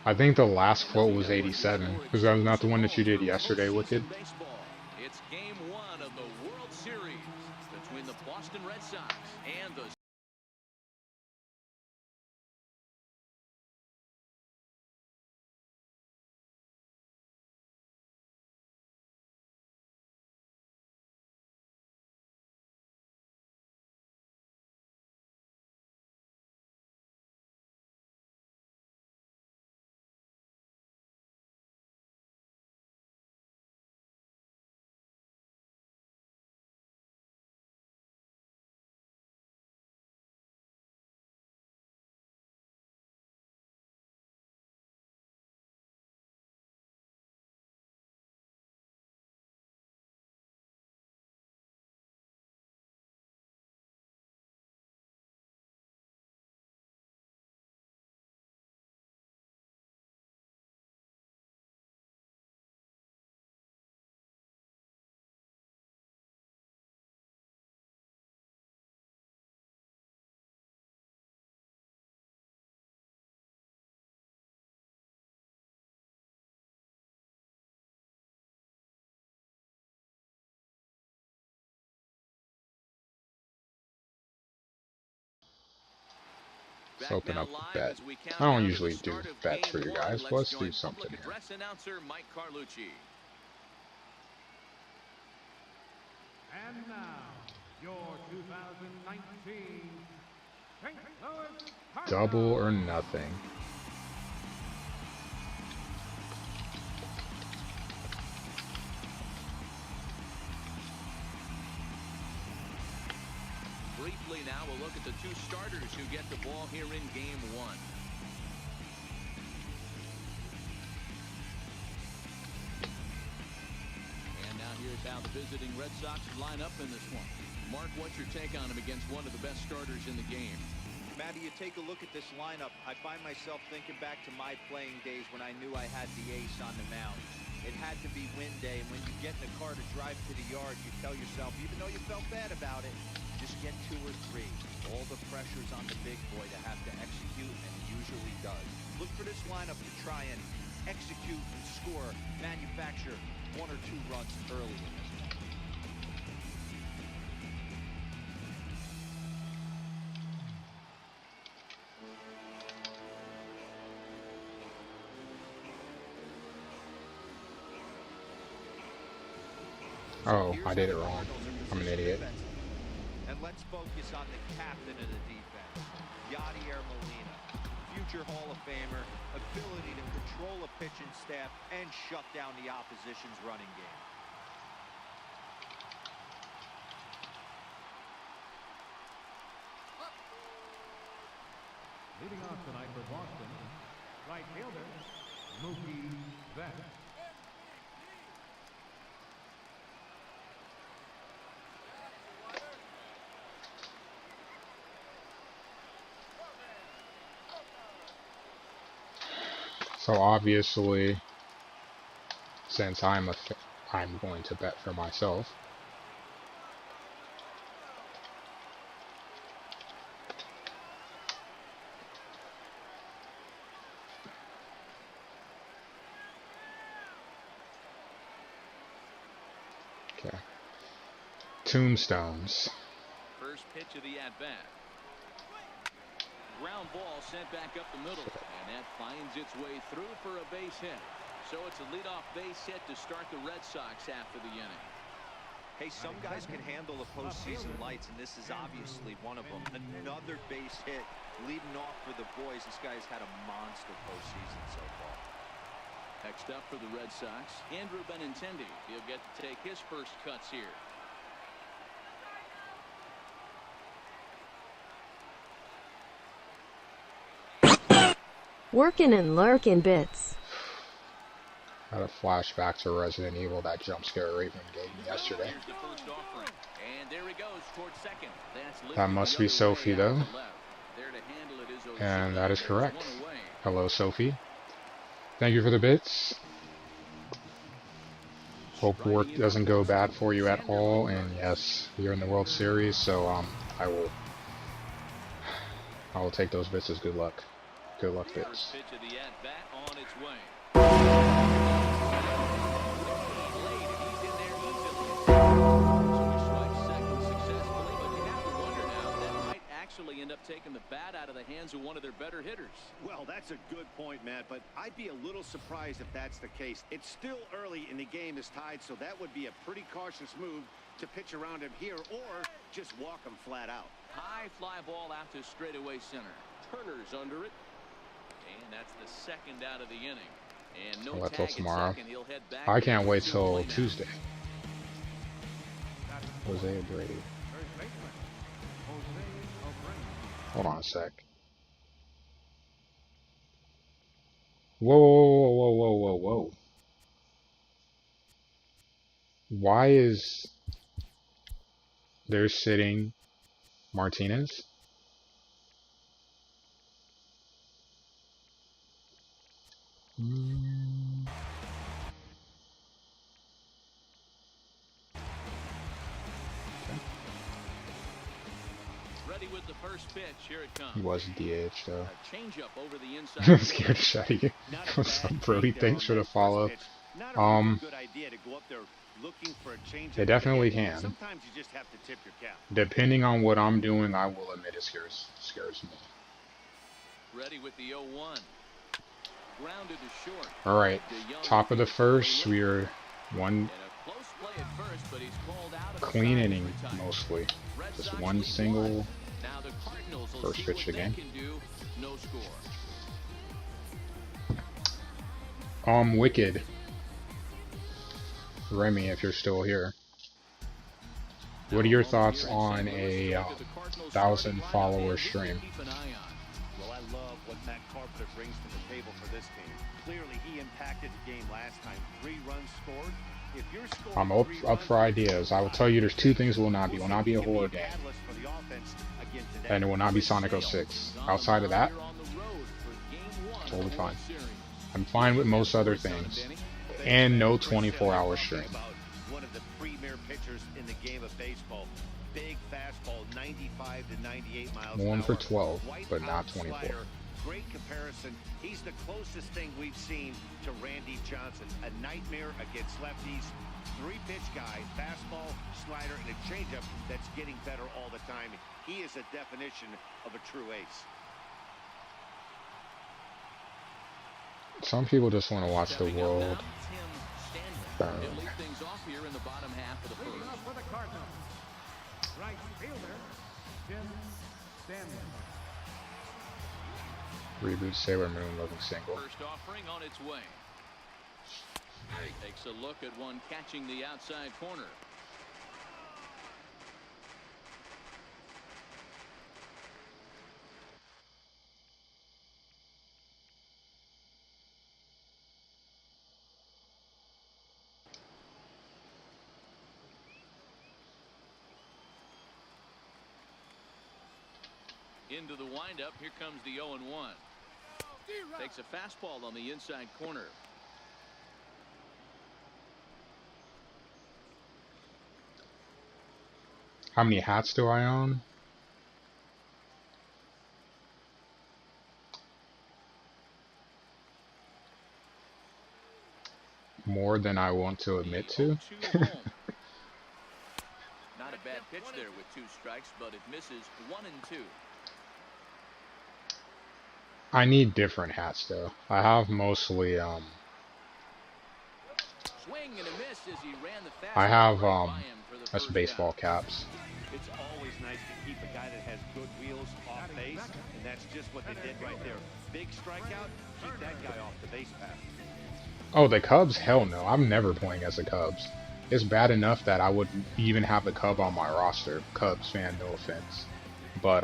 I think the last quote was 87, because that was not the one that you did yesterday, Wicked. It's game one of the World Series between the Boston Red Sox and the Let's back open now up the live bet. as we I count don't down to the usually do start of bets game for you one. guys, but Let's let's do join something public here. address announcer Mike Carlucci. And now, your 2019 St. Louis Double Cardinals. or nothing. Briefly now, we'll look at the two starters who get the ball here in game one. And now here's how the visiting Red Sox line up in this one. Mark, what's your take on him against one of the best starters in the game? Matty, you take a look at this lineup, I find myself thinking back to my playing days when I knew I had the ace on the mound. It had to be win day, and when you get in the car to drive to the yard, you tell yourself, even though you felt bad about it, just get 2 or 3. All the pressure's on the big boy to have to execute, and he usually does. Look for this lineup to try and execute and score, manufacture 1 or 2 runs early in this one. Oh, I did it wrong. I'm an idiot. And let's focus on the captain of the defense, Yadier Molina. Future Hall of Famer, ability to control a pitching staff and shut down the opposition's running game. Leading off tonight for Boston, right fielder, Mookie Betts. So obviously, since I'm going to bet for myself. Okay. Tombstones. First pitch of the at-bat. Ground ball sent back up the middle, and that finds its way through for a base hit. So it's a leadoff base hit to start the Red Sox after the inning. Hey, some guys can handle the postseason lights, and this is obviously one of them. Another base hit leading off for the boys. This guy's had a monster postseason so far. Next up for the Red Sox, Andrew Benintendi. He'll get to take his first cuts here. Workin' and lurkin' bits. Had a flashback to Resident Evil, that jump scare Raven gave me yesterday. That must be Sophie though. And that is correct. Hello Sophie. Thank you for the bits. Hope work doesn't go bad for you at all, and yes, you're in the World Series, so I will take those bits as good luck. Good luck, First Bits. pitch of the at-bat on its way. Late, and he's in there easily. So he swipes second successfully, but you have to wonder now that might actually end up taking the bat out of the hands of one of their better hitters. Well, that's a good point, Matt, but I'd be a little surprised if that's the case. It's still early and the game is tied, so that would be a pretty cautious move to pitch around him here or just walk him flat out. High fly ball out to straightaway center. Turner's under it. And that's the second out of the inning. And no Well, that's tag till at tomorrow. second. He'll head back I can't to wait the till plate now. Tuesday. That's Jose Brady. first baseman, Jose Abreu. Hold on a sec. Whoa, whoa, whoa, whoa, whoa, whoa. Why is there sitting Martinez? Ready with the first pitch. Here it comes. He was DH though. A changeup over the inside. I'm corner. scared to shut you. Not a What's bad up, Brody? take there Thanks on for the that first follow. pitch. Not a really Um, good idea to go up there looking for a change. They definitely can. Sometimes you just have to tip your cap. Depending on what I'm doing, I will admit it scares me. Ready with the 0-1. Grounded to short. Alright, DeYoung top of the takes first, away we are one and a close play at first, but he's called out of the clean side inning for time. mostly. Red Just Sox one lead single. one. Now the Cardinals will first see pitch what of the game. they can do. No score. Wicked. Remy, if you're still here. What are your thoughts on a 1,000 follower stream? Well, I love what Matt Carpenter brings to the table for this team. Clearly, he impacted the game last time. 3 runs scored. If you're scoring I'm up 3 up runs, for ideas. I will tell you there's 2 things it will not be. It will not be a horror game. catalyst for the offense again today. And it will not be Sonic 06. Outside of that, totally fine. I'm fine with most other things. And no 24-hour stream. About one of the premier pitchers in the game of baseball. Big fastball, 95 to 98 miles One an for hour. 12, White but not out 24. slider. Great comparison. He's the closest thing we've seen to Randy Johnson. A nightmare against lefties. 3-pitch guy, fastball, slider, and a changeup that's getting better all the time. He is a definition of a true ace. Some people just want to watch the Stepping up world now, Tim Stanley. burn. He'll lead things off here in the bottom half of the Leading first. off for the Cardinals, right fielder, Tim Stanley. Reboot Sailor Moon looking single. First offering on its way. Takes a look at one catching the outside corner. Into the windup. Here comes the 0-1. Takes a fastball on the inside corner. How many hats do I own? More than I want to admit to. 0-2 home. Not a bad pitch there with 2 strikes, but it misses 1 and 2. I need different hats though. I have mostly Swing and a miss as he ran the I have fastball right by him for the that's first baseball down. caps. It's always nice to keep a guy that has good wheels off base, and that's just what they did right there. Big strikeout, keep that guy off the base path. Oh, the Cubs? Hell no. I'm never playing as the Cubs. It's bad enough that I would even have the Cub on my roster. Cubs fan, no offense. But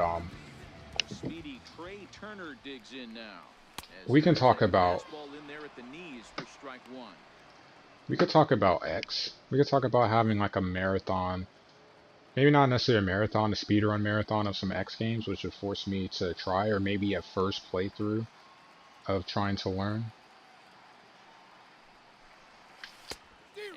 Speedy Trey Turner digs in now. As we can there's talk a about fastball in there at the knees for strike 1. we could talk about X. We could talk about having like a marathon. Maybe not necessarily a marathon, a speedrun marathon of some X games, which would force me to try, or maybe a first playthrough of trying to learn.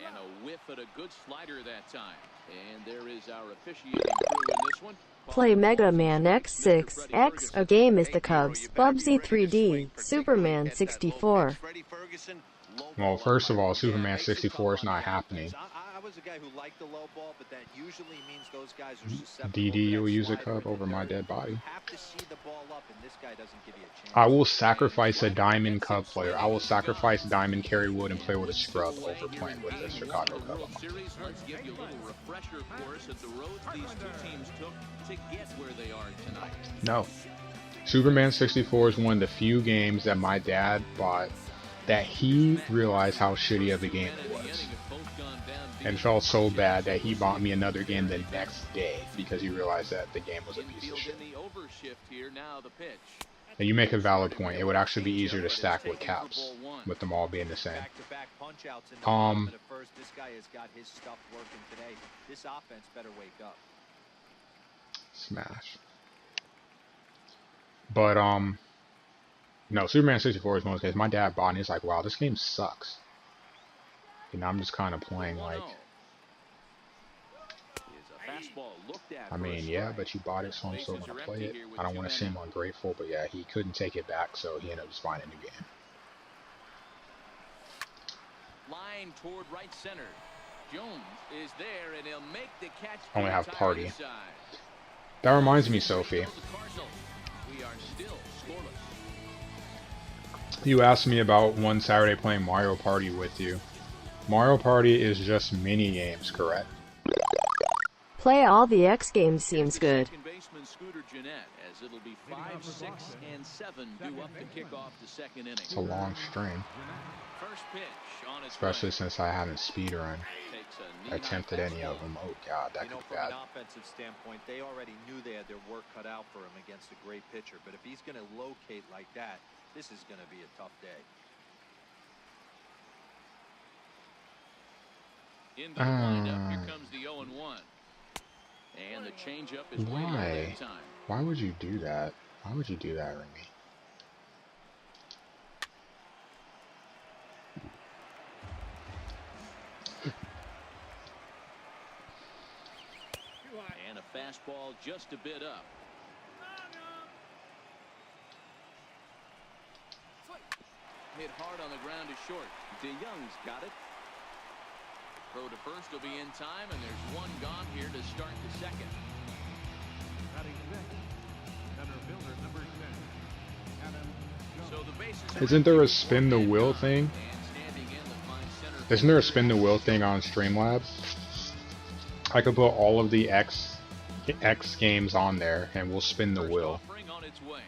And a whiff at a good slider that time. And there is our officiating crew in this this one. Play Mega Man X6. X, a game is the Cubs. Bubsy 3D. Superman 64. Freddie Ferguson, low Well, ball first of all, umpire. Superman makes it 64 is tough on not the happening. offense. I was a guy who liked the low ball, but that usually means those guys are susceptible DD, to that you'll use a slider cup in the over my dirt. dead body. You have to see the ball up, and this guy doesn't give you a chance. I will sacrifice a Diamond Cub player. I will sacrifice Diamond Kerry Wood and play with a scrub over playing with the Chicago Cub. World Series, let's give you a little refresher course of the roads these two teams took to get where they are tonight. No. Superman 64 is one of the few games that my dad bought that he realized how shitty of a game it was. And felt so bad that he bought me another game the next day because he realized that the game was a piece of shit. And you make a valid point. It would actually be easier to stack with caps, with them all being the same. Back-to-back punch-outs in the bottom of the first. This guy has got his stuff working today. This offense better wake up. Smash. But, no, Superman 64 is one of those games. My dad bought it and he's like, wow, this game sucks. And I'm just kind of playing like, I mean, yeah, but you bought it, so I'm still going to play it. I don't want to seem ungrateful, but yeah, he couldn't take it back, so he ended up just buying a new game. Line toward right center. Jones is there, and he'll make the catch. Only have party. That reminds me, Sophie. We are still scoreless. You asked me about one Saturday playing Mario Party with you. Mario Party is just mini games, correct? Play all the X games seems good. Second baseman Scooter Gennett, as it'll be 5, 6, and 7 due up to kick off the second inning. It's a long stream. First pitch on its Especially way. since I haven't speedrun Takes a knee attempted any of them. Oh god, that could be From bad. an offensive standpoint, they already knew they had their work cut out for him against a great pitcher. But if he's going to locate like that, this is going to be a tough day. Into the windup, here comes the 0-1. And the changeup is way low Why? that time. Why would you do that? Why would you do that, Remy? And a fastball just a bit up. Hit hard on the ground to short. DeYoung's got it. Throw to first will be in time, and there's one gone here to start the second. Batting sixth, center fielder number 10, Adam Jones. So the bases Isn't there a spin the wheel thing? and standing in the fine center. Isn't there a spin the wheel thing on Streamlabs? I could put all of the X games on there and we'll spin the First wheel. offering on its way.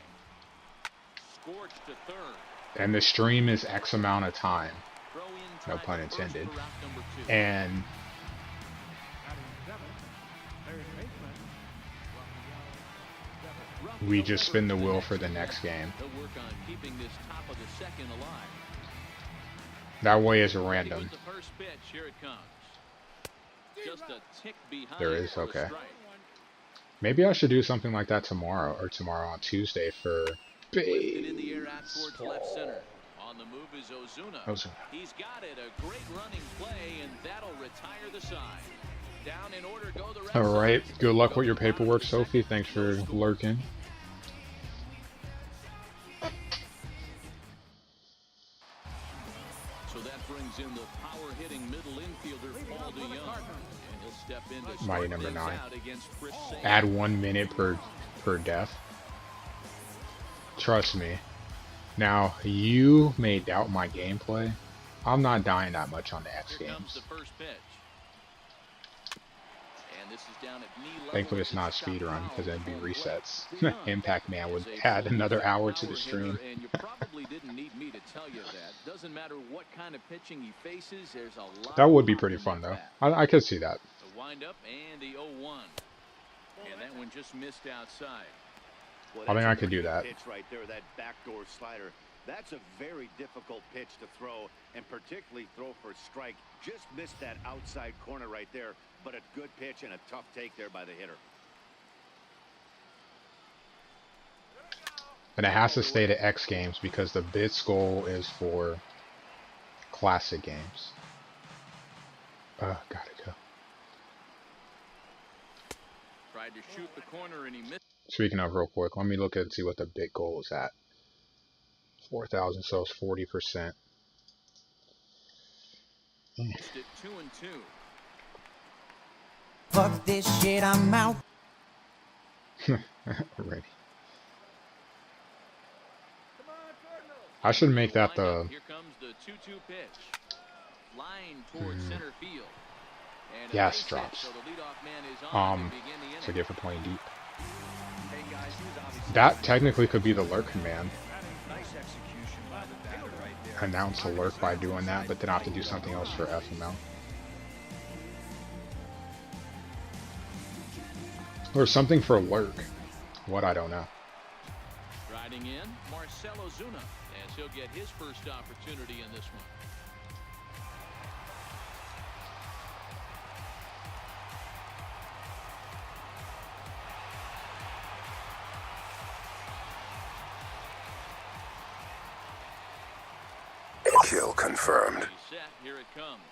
Scorched to third. And the stream is X amount of time. Throw in No time pun at first intended. for route number 2. And Batting seventh, third baseman, Rafael we just spin the wheel for the next game. They'll work on keeping this top of the second alive. That way is Ready random. with the first pitch, here it comes. Just a tick behind There is, for a okay. strike. Maybe I should do something like that tomorrow on Tuesday for Lifted in the air out towards left center. On the move is Ozuna. Ozuna. He's got it, a great running play, and that'll retire the side. Down in order, go the Red All right. Sox. Good luck with your paperwork, Sophie. Thanks for lurking. So that brings in the power-hitting middle infielder, Paul DeYoung. And he'll step in to Mighty start number things 9. out against Chris Sale. Add 1 minute per death. Trust me. Now, you may doubt my gameplay. I'm not dying that much on the X Here comes games. the first pitch. And this is down at knee level. Thankfully, it's not a speed run because it'd be resets. Impact Man would add another hour to the stream. And you probably didn't need me to tell you that. Doesn't matter what kind of pitching he faces, there's a lot. That would be of pretty pop fun, in though. that bat. I could see that. The windup and the 0-1. And that one just missed outside. Well, I think that's I a could do pretty that. Pitch right there, that backdoor slider. That's a very difficult pitch to throw, and particularly throw for a strike. Just missed that outside corner right there, but a good pitch and a tough take there by the hitter. And it has to stay to X games because the bits goal is for classic games. Gotta go. Tried Tried to shoot the corner and he missed Speaking of, real quick, let me look at and see what the big goal is at. 4,000 cells, 40%. it. 2-2. Fuck this shit, I'm out. Already. I should make that the. Here comes the 2-2 pitch. Flying towards center field. And a Yes, base hit, drops. so the leadoff man is on to begin the inning. Forget for playing deep. Hey guys, he was obviously That technically could be the lurk command. nice execution by the batter right there. Announce a lurk by doing that, but then I have to do something else for FML. Or something for lurk. What, I don't know. Riding in, Marcell Ozuna, as he'll get his first opportunity in this one. Kill confirmed. He's set, here it comes.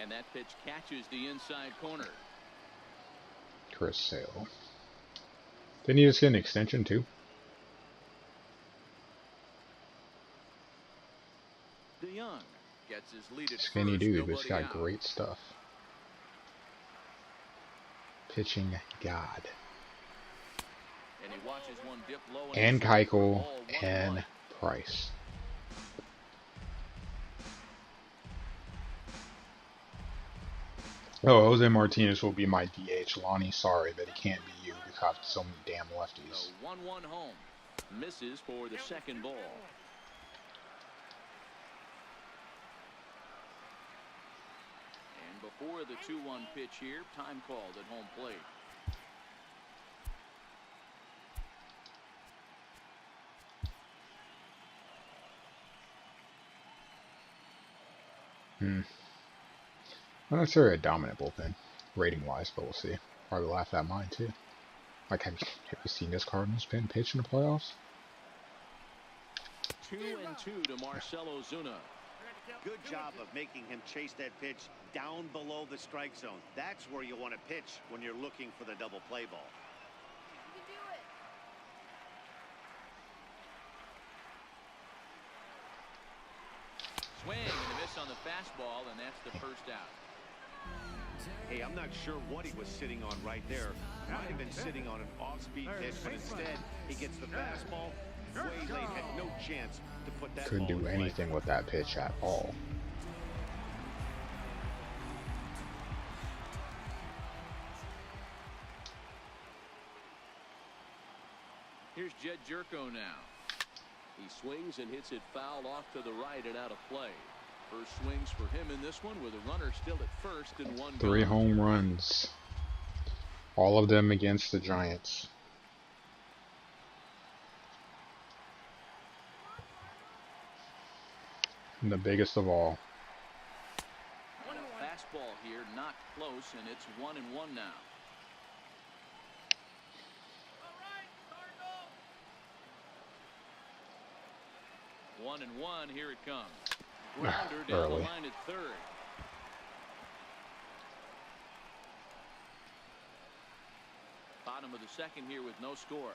And that pitch catches the inside corner. Chris Sale. Didn't he just get an extension too? DeYoung gets his lead at Skinny first, dude, but he's nobody got out. great stuff. Pitching god. And he watches one dip low And it's for Keuchel ball, 1-1. and Price. Oh, Jose Martinez will be my DH. Lonnie, sorry, but it can't be you because I have so many damn lefties. So 1-1 home. Misses for the second ball. And before the 2-1 pitch here, time called at home plate. Not necessarily a dominant bullpen, rating-wise, but we'll see. Probably laugh at mine too. Like, have you seen this Cardinals pen pitch in the playoffs? 2-2 to Marcell Ozuna. Good job of making him chase that pitch down below the strike zone. That's where you want to pitch when you're looking for the double play ball. Swing and a miss on the fastball, and that's the first out. Hey, I'm not sure what he was sitting on right there. Might have been sitting on an off-speed pitch, but instead he gets the fastball way late. Had no chance to put that Couldn't ball do in play. anything with that pitch at all. Here's Jed Jerko now. He swings and hits it foul off to the right and out of play. First swings for him in this one with a runner still at first and one 3 gone. home runs. All of them against the Giants. And the biggest of all. Fastball here, not close, and it's 1-1 now. One and one, here it comes. Grounder down the Early. line at third. Bottom of the second here with no score.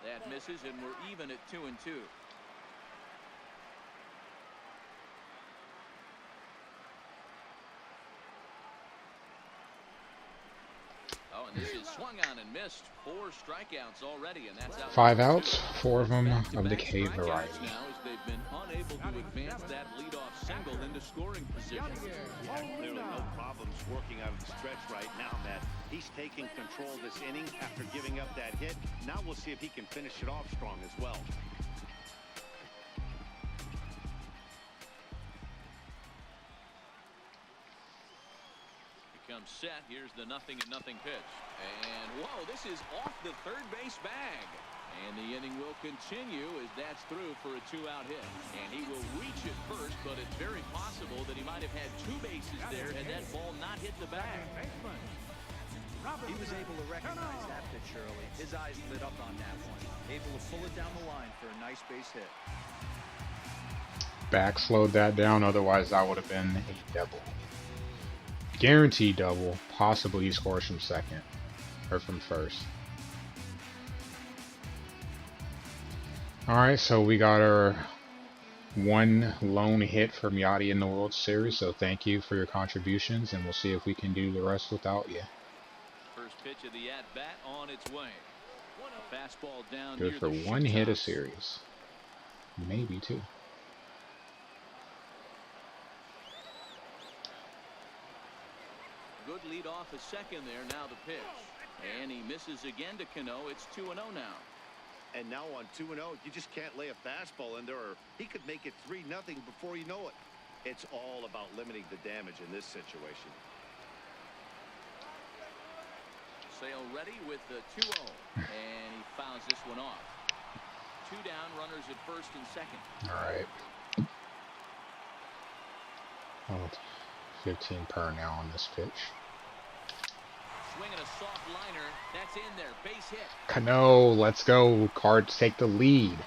That misses, and we're even at 2-2. Oh, and this is swung on and missed. 4 strikeouts already, and that's out. 5 outs, 4 of them of the Back-to-back K strikeouts variety. now as they've been unable to advance that leadoff single into scoring position. Clearly no problems working out of the stretch right now, Matt. He's taking control of this inning after giving up that hit. Now we'll see if he can finish it off strong as well. Becomes set. Here's the 0-0 pitch. And whoa, this is off the third base bag. And the inning will continue as that's through for a 2-out hit. And he will reach it first, but it's very possible that he might have had 2 bases there had that ball not hit the bag. He was able to recognize that pitch early. His eyes lit up on that one. Able to pull it down the line for a nice base hit. back slowed that down. Otherwise, that would have been a double. Guaranteed double. Possibly he scores from second. Or from first. Alright, so we got our one lone hit from Yachty in the World Series. So thank you for your contributions. And we'll see if we can do the rest without you. First pitch of the at-bat on its way. A fastball down Good for one hit a series. Maybe two. Good lead off a second there. Now the pitch. And he misses again to Cano. It's 2-0 now. And now on 2-0, you just can't lay a fastball in there, or he could make it 3-0 before you know it. It's all about limiting the damage in this situation. Sale ready with the 2-0. And he fouls this one off. 2 down, runners at first and second. Alright. Oh, 15 per now on this pitch. Swinging a soft liner. That's in there. Base hit. Cano, let's go. Cards take the lead.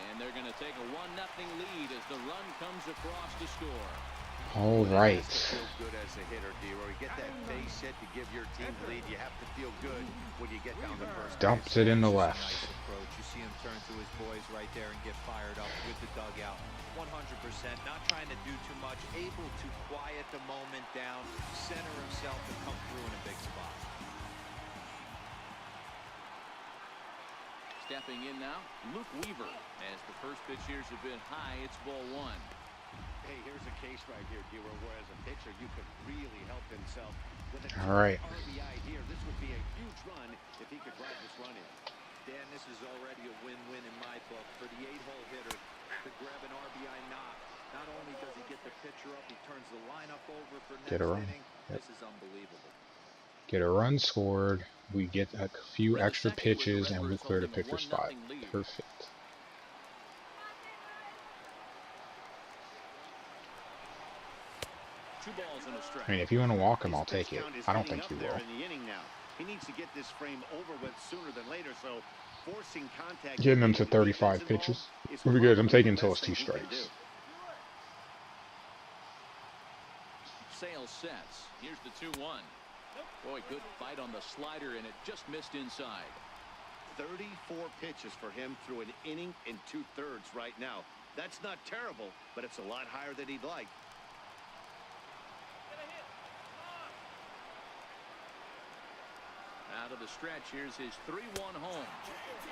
And they're going to take a 1-0 lead as the run comes across to score. All right. Feel good as a hitter, D-Roy. You get that base hit to give your team the lead. You have to feel good when you get down the first. Dumps it in the left. Nice approach. You see him turn to his boys right there and get fired up with the dugout. 100%. Not trying to do too much. Able to quiet the moment down, center himself, and come through in a big spot. Stepping in now, Luke Weaver. As the first pitch here's a bit high, it's ball 1. Hey, here's a case right here, D-Roy, where as a pitcher you could really help himself with a All right. RBI here. This would be a huge run if he could drive this run in. Dan, this is already a win-win in my book for the 8-hole hitter to grab an RBI knock. Not only does he get the pitcher up, he turns the lineup over for next inning. Yep. This is unbelievable. Get a run scored. We get a few extra pitches and we clear the pitcher spot. Perfect. I mean, if you want to walk him, I'll take it. I don't think you will. He needs to get this frame over with sooner than later, so forcing contact. Getting him to 35 pitches. We'll be good. I'm taking until it's 2 strikes. Sale sets. Here's the 2-1. Boy, good fight on the slider, and it just missed inside. 34 pitches for him through an inning and 2/3 right now. That's not terrible, but it's a lot higher than he'd like. Out of the stretch, here's his 3-1 home.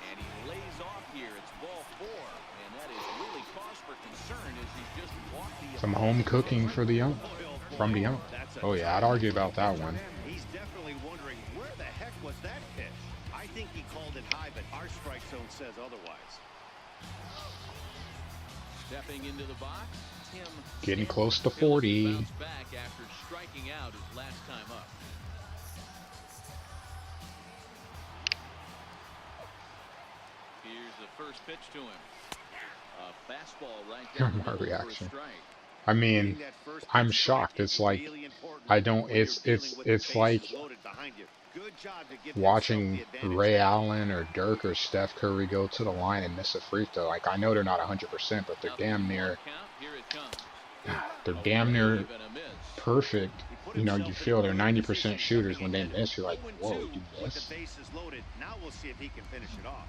And he lays off here. It's ball 4. And that is really cause for concern as he's just walked the... Some home cooking for the young. From the young. Oh yeah, I'd argue about that one. He's definitely wondering where the heck was that pitch. I think he called it high, but our strike zone says otherwise. Stepping into the box, Tim getting close to 40. Back after striking out his last time up. Here's the first pitch to him. A fastball right there. My reaction. I mean, I'm shocked. It's like I don't. It's like watching Ray Allen or Dirk or Steph Curry go to the line and miss a free throw. Like, I know they're not 100%, but they're damn near. They're damn near perfect. You know, you feel they're 90% shooters. When they miss, you're like, whoa, you miss. Now we'll see if he can finish it off.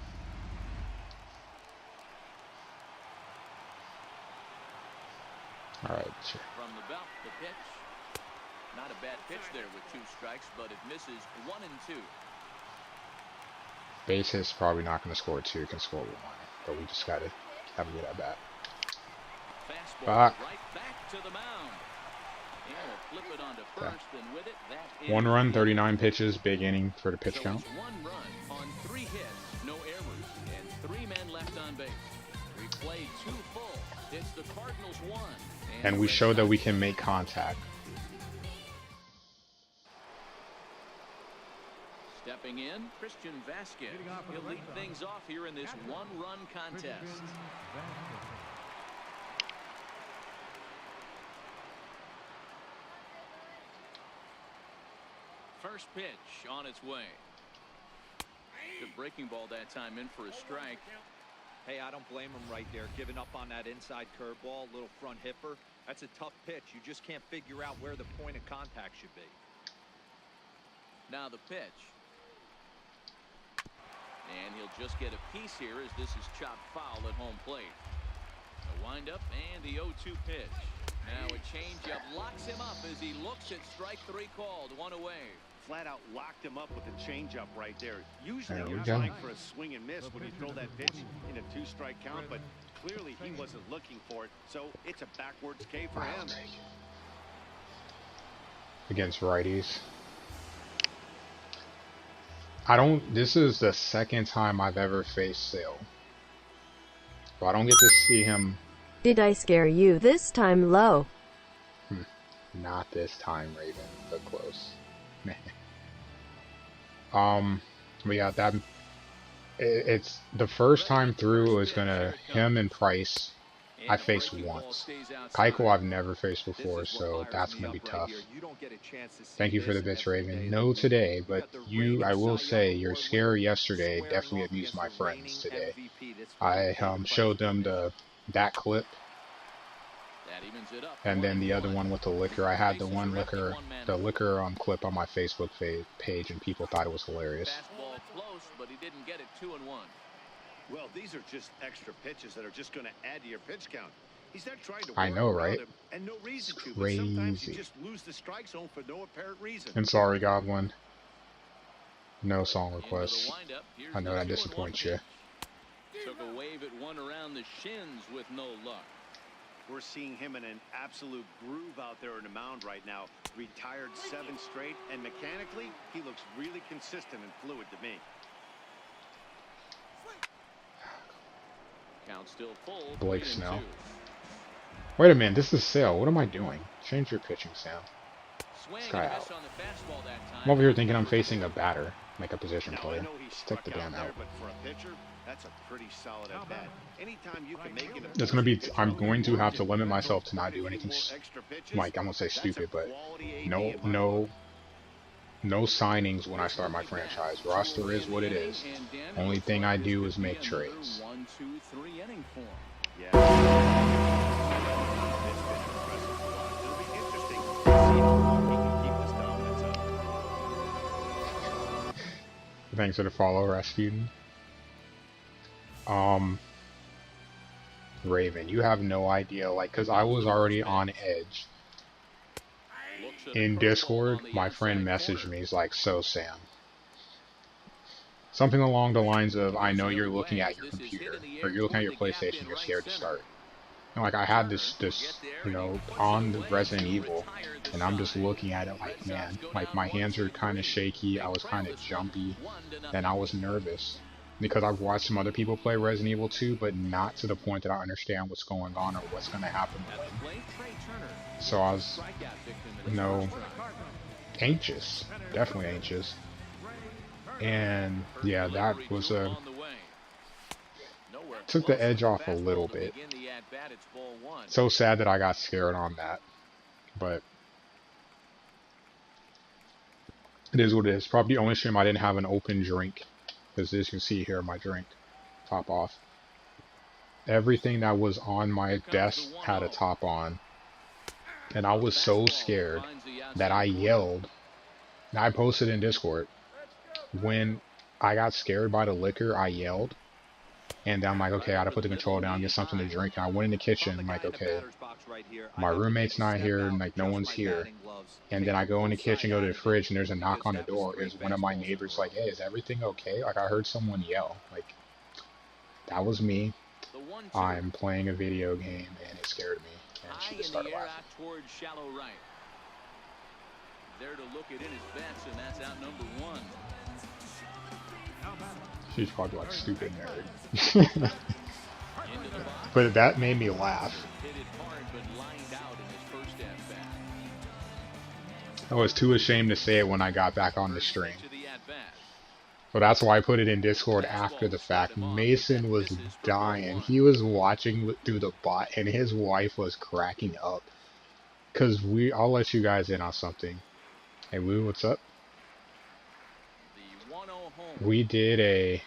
All right, sure. From the belt, the pitch. Not a bad pitch there with 2 strikes, but it misses 1 and 2. Base hit's probably not going to score 2. Can score 1, but we just got to have a good at bat. Fastball right back to the mound. And we'll flip it onto first, and with it, that is 1 run, 39 pitches, big inning for the pitch count. 1 run on 3 hits, no errors, and 3 men left on base. We played 2 full. It's the Cardinals 1. And we showed that we can make contact. Stepping in, Christian Vasquez. He'll lead things off here in this 1-run contest. First pitch on its way. Good breaking ball that time in for a strike. Hey, I don't blame him right there. Giving up on that inside curveball, little front hipper. That's a tough pitch. You just can't figure out where the point of contact should be. Now the pitch. And he'll just get a piece here as this is chopped foul at home plate. A windup and the 0-2 pitch. Now a changeup locks him up as he looks at strike 3 called. 1 away. Flat out locked him up with a changeup right there. Usually There we you're go. trying for a swing and miss when you throw that pitch in a 2-strike count, but clearly he wasn't looking for it, so it's a backwards K for him. Against righties. This is the second time I've ever faced Sale. So I don't get to see him. Did I scare you this time, Low? Not this time, Raven, but close. But yeah, it's the first time through. It was gonna him and Price. I faced once. Keiko I've never faced before, so that's gonna be tough. Thank you for the bits, Raven. No today, but I will say your scare yesterday definitely amused my friends today. I showed them that clip. And then the other one with the liquor. I had the liquor clip on my Facebook page, and people thought it was hilarious. Fastball close, but he didn't get it. 2-1. Well, these are just extra pitches that are just going to add to your pitch count. He's not trying to I know, right? And no reason to, Crazy. but sometimes you just lose the strike zone for no apparent reason. And sorry, Goblin. No song requests. I know that disappoints you. Took a wave at one around the shins with no luck. We're seeing him in an absolute groove out there in the mound right now. Retired 7 straight, and mechanically, he looks really consistent and fluid to me. Count still full. Blake 3-2. Snell. Wait a minute, this is Sale. What am I doing? Change your pitching, Sam. Swing This guy and a miss out. on the fastball that time. I'm over here thinking I'm facing a batter, like a position Now, I player. know he Take struck the damn there, out. but for a pitcher, that's a pretty solid at bat. Anytime you can make it. It's gonna be. I'm going to have to limit myself to not do anything. Like I'm gonna say stupid, but no signings when I start my franchise. Roster is what it is. Only thing I do is make trades. 1-2-3 inning form. Yeah. It'll be interesting to see how long he can keep this dominance up. Thanks for the follow, Rasputin. Raven, you have no idea, like, cause I was already on edge. In Discord, my friend messaged me, he's like, so Sam. Something along the lines of, I know you're looking at your computer, or you're looking at your PlayStation, you're scared to start. And like, I had this, you know, on the Resident Evil, and I'm just looking at it like, man, like my hands are kind of shaky, I was kind of jumpy, and I was nervous. Because I've watched some other people play Resident Evil 2, but not to the point that I understand what's going on or what's going to happen when. So I was, you know, anxious, definitely anxious. And yeah, that was took the edge off a little bit. So sad that I got scared on that, but it is what it is. Probably the only stream I didn't have an open drink. Because as you can see here, my drink, top off. Everything that was on my desk had a top on. And I was so scared that I yelled. And I posted in Discord. When I got scared by the liquor, I yelled. And I'm like, okay, I gotta put the control down, get something to drink. And I went in the kitchen, like, okay, my roommate's not here, and like, no one's here. And then I go in the kitchen, go to the fridge, and there's a knock on the door. Is one of my neighbors like, hey, is everything okay? Like, I heard someone yell. Like, that was me. I'm playing a video game, and it scared me. And she just started laughing. There to look at in his bets, and that's out number 1. She's probably like, stupid nerd. But that made me laugh. I was too ashamed to say it when I got back on the stream. So that's why I put it in Discord after the fact. Mason was dying. He was watching through the bot, and his wife was cracking up. Cause I'll let you guys in on something. Hey Lou, what's up? We did a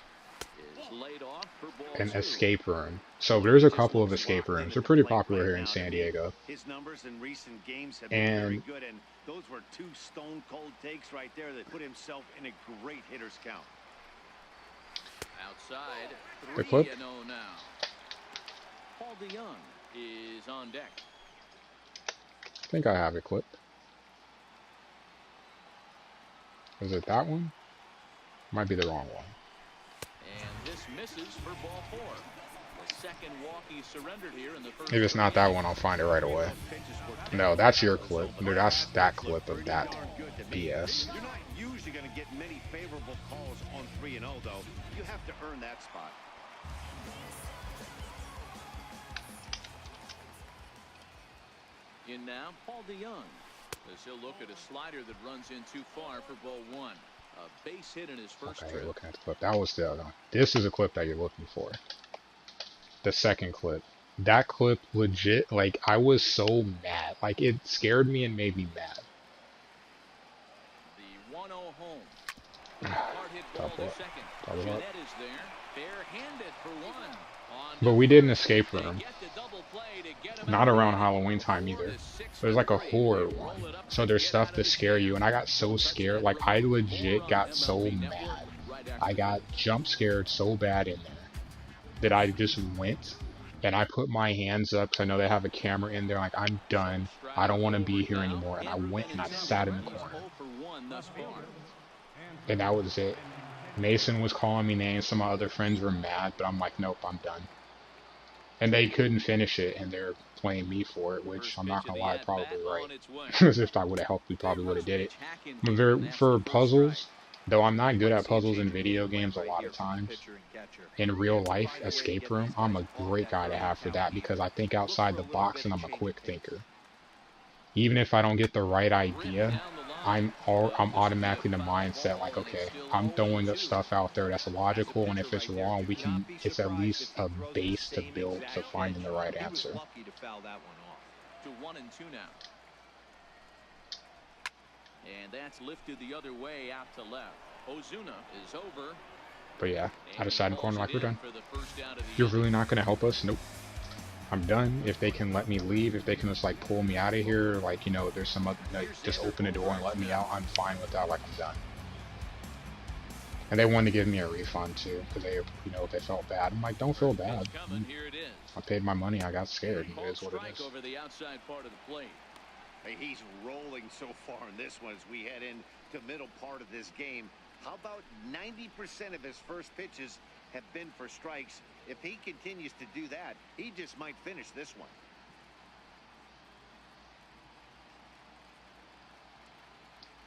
for ball an 2. escape room. So there's a Just couple of looks a lot escape rooms. limited They're pretty to life popular right here in now to San me. Diego. His numbers in recent games have been very And good, and those were two stone-cold takes right there that put himself in a great hitter's count. Outside, the clip, 3-0 now. Paul DeYoung is on deck. I think I have it clipped. Is it that one? Might be the wrong one. And this misses for ball 4. The second walk he surrendered here in the first. If it's not that one, I'll find it right away. No, that's your clip. Dude, that's that clip of that BS. You're not usually going to get many favorable calls on 3-0, though. You have to earn that spot. In now, Paul DeYoung. As he'll look at a slider that runs in too far for ball 1. A base hit in his first Okay, trip. you're looking at the clip. That was the other one. This is a clip that you're looking for. The second clip. That clip legit, like, I was so mad. Like, it scared me and made me mad. The 1-0 home. Hard hit ball to second. Jeanette is there. Bare-handed for 1. But we did an escape room. Not around Halloween time either. There's like a horror one. So there's stuff to scare you. And I got so scared. Like, I legit got so mad. I got jump scared so bad in there that I just went and I put my hands up because I know they have a camera in there. Like, I'm done. I don't want to be here anymore. And I went and I sat in the corner. And that was it. Mason was calling me names. Some of my other friends were mad, but I'm like, nope, I'm done. And they couldn't finish it, and they're playing me for it, which I'm not gonna lie, probably right. Because if I would have helped, we probably would have did it. But for puzzles, though I'm not good at puzzles in video games a lot of times, in real life, escape room, I'm a great guy to have for that because I think outside the box and I'm a quick thinker. Even if I don't get the right idea, I'm automatically in the mindset like, okay, I'm throwing the stuff out there that's logical, and if it's wrong, it's at least a base to build to finding the right answer. To 1-2 now. And that's lifted the other way out to left. Ozuna is over. But yeah, I decided corner like we're done. You're really not gonna help us? Nope. I'm done. If they can let me leave, if they can just like pull me out of here, like, you know, there's some other, like, just open the door and let me out, I'm fine with that. Like, I'm done. And they wanted to give me a refund too, because they, you know, they felt bad. I'm like, don't feel bad. I paid my money. I got scared. It is what it is. Over the outside part of the plate. Hey, he's rolling so far in this one as we head into middle part of this game. How about 90% of his first pitches have been for strikes? If he continues to do that, he just might finish this one.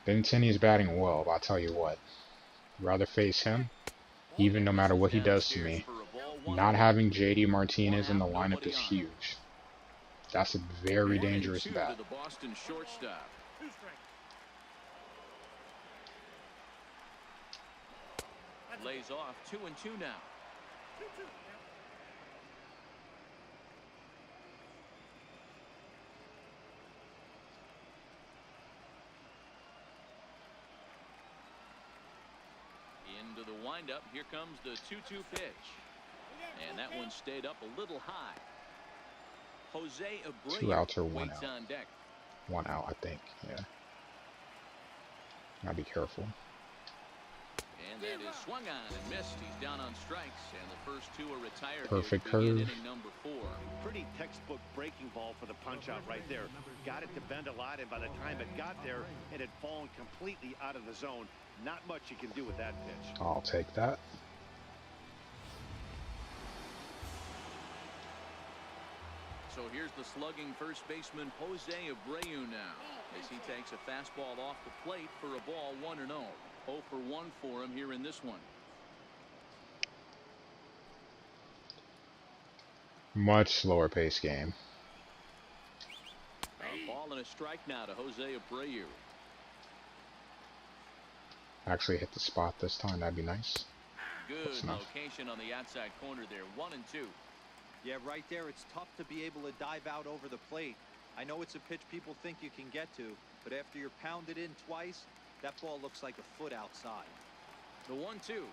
Benintendi's batting well, but I'll tell you what. I'd rather face him, even no matter what he does to me. Not having JD Martinez in the lineup is huge. That's a very dangerous bat. The Boston shortstop. Lays off 2-2 now. Into the windup. Here comes the 2-2 pitch. And that one stayed up a little high. Jose Abreu 2 outs or 1 waits out. on deck. 1 out, I think. Yeah. Gotta be careful. And that is swung on and missed. He's down on strikes, and the first 2 are retired. Perfect Here to begin curve. inning number 4. Pretty textbook breaking ball for the punch out right there. Got it to bend a lot, and by the time it got there, it had fallen completely out of the zone. Not much you can do with that pitch. I'll take that. So here's the slugging first baseman Jose Abreu now, as he takes a fastball off the plate for a ball 1-0. 0 for 1 for him here in this one. Much slower pace game. A ball and a strike now to Jose Abreu. Actually hit the spot this time. That'd be nice. Good enough. location on the outside corner there. 1-2. Yeah, right there, it's tough to be able to dive out over the plate. I know it's a pitch people think you can get to, but after you're pounded in twice, that ball looks like a foot outside. The 1-2.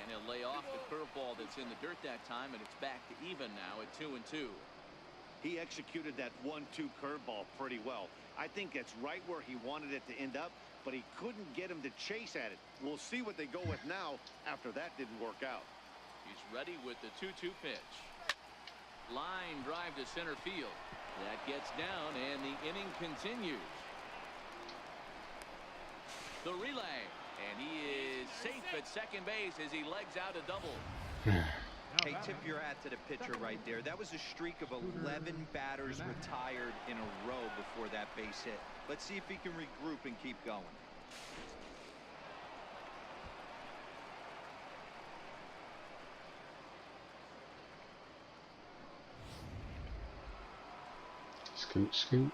And he'll lay off the curveball that's in the dirt that time, and it's back to even now at 2-2. He executed that 1-2 curveball pretty well. I think that's right where he wanted it to end up, but he couldn't get him to chase at it. We'll see what they go with now after that didn't work out. He's ready with the 2-2 pitch. Line drive to center field. That gets down, and the inning continues. The relay, and he is safe at second base as he legs out a double. Hey, tip your hat to the pitcher right there. That was a streak of 11 batters retired in a row before that base hit. Let's see if he can regroup and keep going. Scoot, scoot.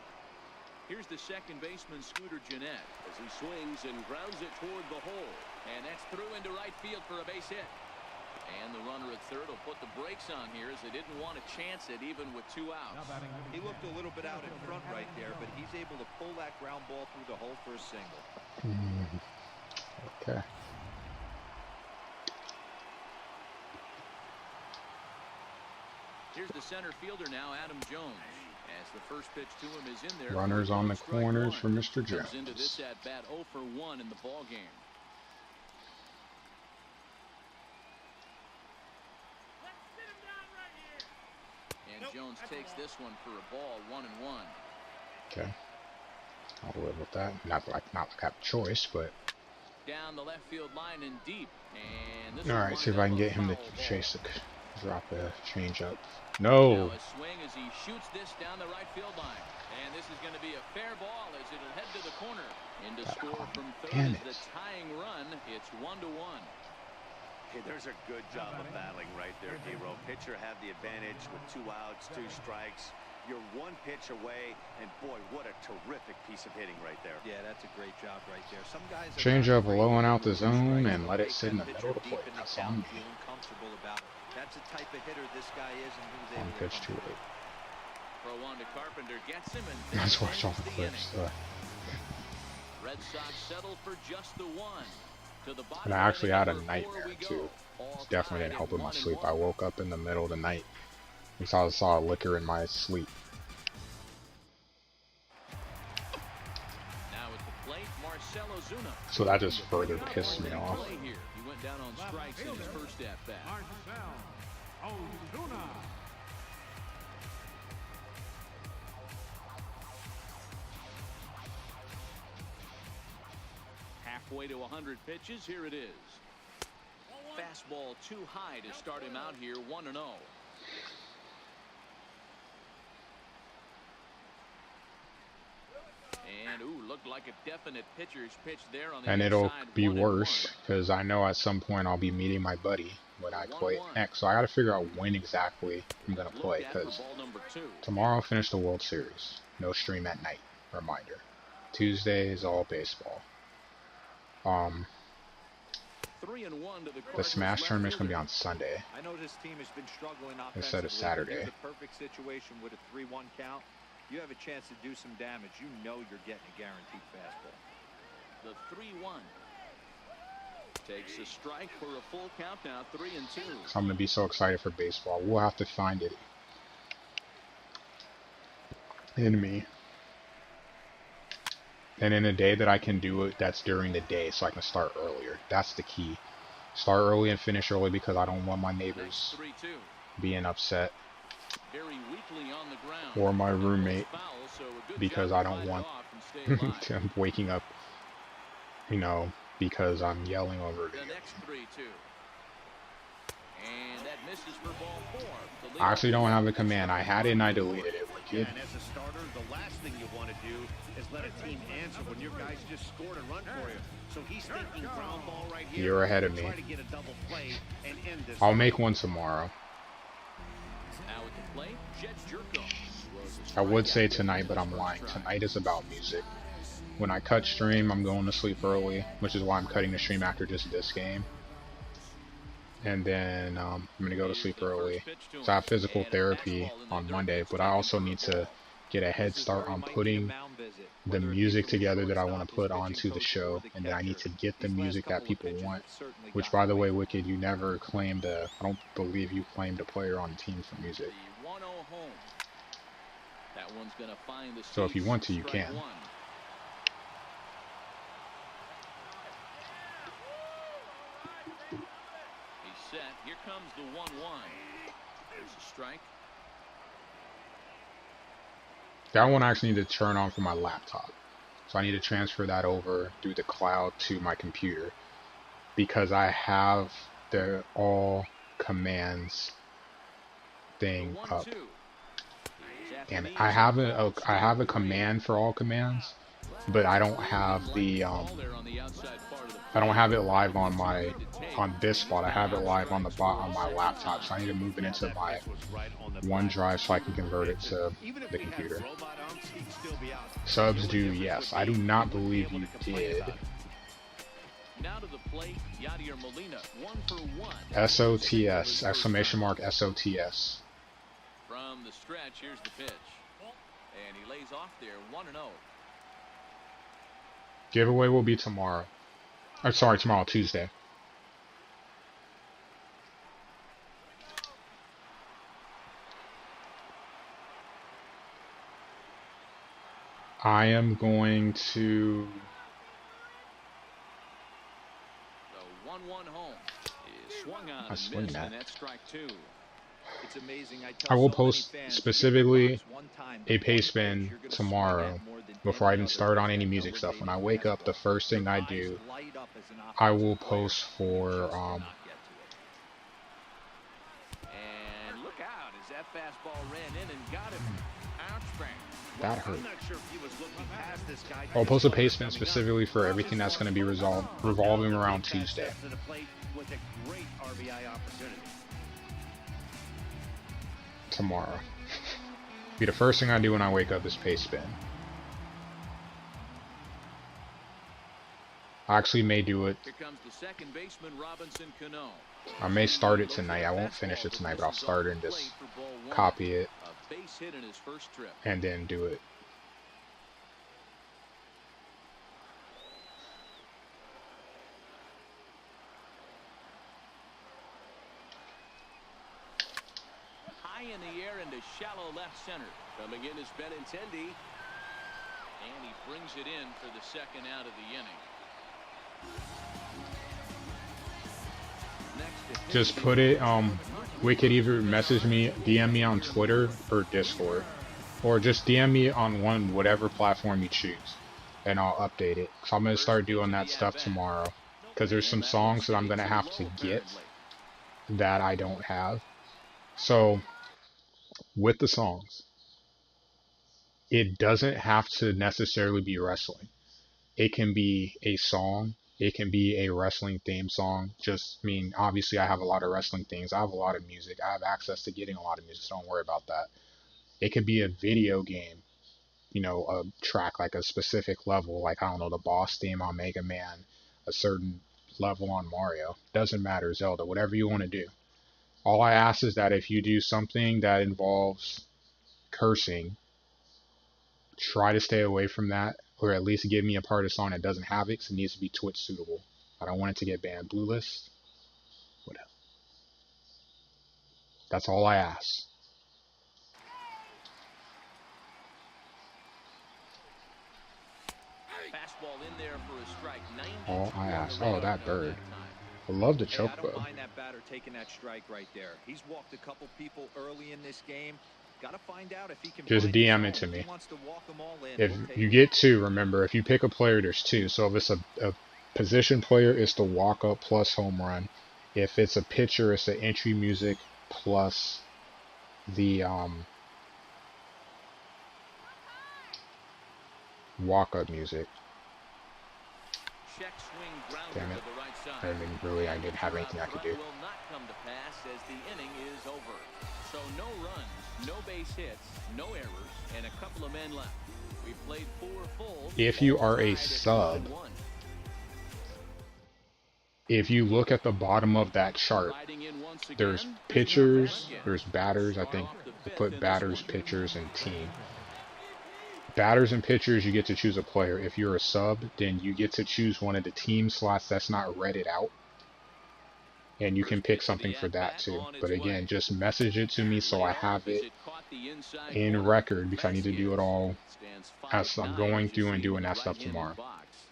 Here's the second baseman, Scooter Gennett, as he swings and grounds it toward the hole. And that's through into right field for a base hit. And the runner at third will put the brakes on here as they didn't want to chance it even with 2 outs. He looked a little bit out in front right there, but he's able to pull that ground ball through the hole for a single. Okay. Here's the center fielder now, Adam Jones. As the first pitch to him is in there. Runners on the corners for Mr. Jones. Comes into this at bat 0 for 1 in the ball game. And Jones takes this one for a ball, 1-1. Okay. I'll live with that. Not like I have a choice, but. Down the left field line and deep. And this All right, see if I can get him to chase it. Drop a change up. Now No. a swing as he shoots this down the right field line. And this is going to be a fair ball as it'll head to the corner. And to score from third damn is the tying run. It's 1-1. Hey, there's a good job of battling right there, D-Row. Pitcher had the advantage with 2 outs, 2 strikes. You're 1 pitch away, and boy, what a terrific piece of hitting right there. Yeah, that's a great job right there. Some guys Change up low and out the zone and let it sit in the middle of the plate. Deep in the That's count, on me. feeling comfortable about it. That's the type of hitter this guy is, and he was One able to pitch too come late. Throw on to Carpenter, gets him, and That's why I saw finishes the the clips. inning. Red Sox settled for just the 1. To the bottom And I of actually inning had a number 4 nightmare we go. too. All Definitely tied didn't help at with my 1-1. sleep. I woke up in the middle of the night because I saw a liquor in my sleep. Now at the plate, Marcell Ozuna. So that just further pissed me off. Play here. He went down on strikes in his first at bat. Marcell Ozuna. Halfway to 100 pitches, here it is. Fastball too high to start him out here, 1-0. And ooh, looked like a definite pitcher's pitch there on the And it'll inside, be 1-1. worse because I know at some point I'll be meeting my buddy when I play next. So I got to figure out when exactly I'm going to play Looked at for because ball number 2. tomorrow I'll finish the World Series. No stream at night. Reminder. Tuesday is all baseball. 3-1 to The Smash tournament's going to be on Sunday. I know this team has been struggling offensively. Instead of Saturday. Here's a perfect situation with a 3-1 count. You have a chance to do some damage. You know you're getting a guaranteed fastball. The 3-1. Takes a strike for a full count now, 3-2. So I'm going to be so excited for baseball. We'll have to find it in me. And in a day that I can do it, that's during the day, so I can start earlier. That's the key. Start early and finish early because I don't want my neighbors 3-2. being upset. Very weakly on the ground. Or my roommate, Foul, so a good because job I to don't fight it want off and stay alive. them waking up, you know, because I'm yelling over The it. next 3-2. And that misses for ball 4. The lead I actually don't have a command. I had it and I deleted it. Yeah, and as a starter, the last thing you want to do is let a team answer when your guys just scored a run for you. So he's thinking ground ball right here. You're ahead of me. Try to get a double play and end this. I'll make one tomorrow. Now at the plate, Jets Jerko. I would say tonight, but I'm lying. Tonight is about music. When I cut stream, I'm going to sleep early, which is why I'm cutting the stream after just this game. And then I'm going to go to sleep early. So I have physical therapy on Monday, but I also need to get a head start on putting the music together that I want to put onto the show, and then I need to get the music that people want Which, by the way, Wicked, you never claimed a, I don't believe you claimed a player on the team for music. The 1-0 home. That one's going to find the So if you want to, you can. one. He's set. Here comes the 1-1. There's a strike. That one I actually need to turn on for my laptop. So I need to transfer that over through the cloud to my computer, because I have the all commands thing up. And I have a command for all commands, but I don't have the I don't have it live on this spot. I have it live on my laptop, so I need to move it into my OneDrive so I can convert it to the computer. Subs do, yes. I do not believe you did. Now to the plate, Yadier Molina, 1-for-1. SOTS, exclamation mark SOTS. From the stretch, here's the pitch. And he lays off there, 1-0. Giveaway will be tomorrow. I'm sorry, tomorrow, Tuesday. I am going to... The 1-1 home is swung on I and swing missed, that. and that's strike two. It's amazing. I will post specifically a pace spin tomorrow before I even start on any music stuff. When I wake up, the first thing I do, I will post for And look out as that fastball ran in and got him. Outstanding. that hurt. I'm not sure if he was looking past this guy. I'll post a pace spin specifically for everything that's going to be revolving around Tuesday. To the plate with a great RBI opportunity. Tomorrow. Be the first thing I do when I wake up is pace spin. I actually may do it. Here comes the second baseman, Robinson Cano. I may start it tonight. I won't finish it tonight, but I'll start it and just copy it A base hit in his first trip. and then do it. High in the air into shallow left center. Coming in is Benintendi. And he brings it in for the second out of the inning. Just put it, we could either message me, DM me on Twitter or Discord, or just DM me on whatever platform you choose, and I'll update it. So I'm going to start doing that stuff tomorrow, because there's some songs that I'm going to have to get that I don't have. So, with the songs, it doesn't have to necessarily be wrestling. It can be a song. It can be a wrestling theme song. Obviously I have a lot of wrestling things. I have a lot of music. I have access to getting a lot of music, so don't worry about that. It could be a video game, a track, like a specific level, like, I don't know, the boss theme on Mega Man, a certain level on Mario. Doesn't matter, Zelda, whatever you want to do. All I ask is that if you do something that involves cursing, try to stay away from that. Or at least give me a part of the song that doesn't have it, because it needs to be Twitch suitable. I don't want it to get banned. Blue list, whatever. That's all I ask. Fastball in there for a strike. All I ask. Oh, that bird. I love the I choke don't bow. mind that batter taking that strike right there. He's walked a couple people early in this game. Got to find out if he can. Just DM it to me. If you get two, remember, if you pick a player, there's two. So if it's a position player, it's the walk up plus home run. If it's a pitcher, it's the entry music plus the walk up music. Check swing grounder Damn it. to the right side. I didn't have anything I could do. Will not come to pass as the inning is over. So no runs, no base hits, no errors, and a couple of men left. We played 4 full. If you are a sub, if you look at the bottom of that chart, there's pitchers, there's batters. I think we put batters, pitchers, and team. Batters and pitchers, you get to choose a player. If you're a sub, then you get to choose one of the team slots that's not redded out. and you can pick something for that too. But again, just message it to me so I have it in record, because I need to do it all as I'm going through and doing that stuff tomorrow.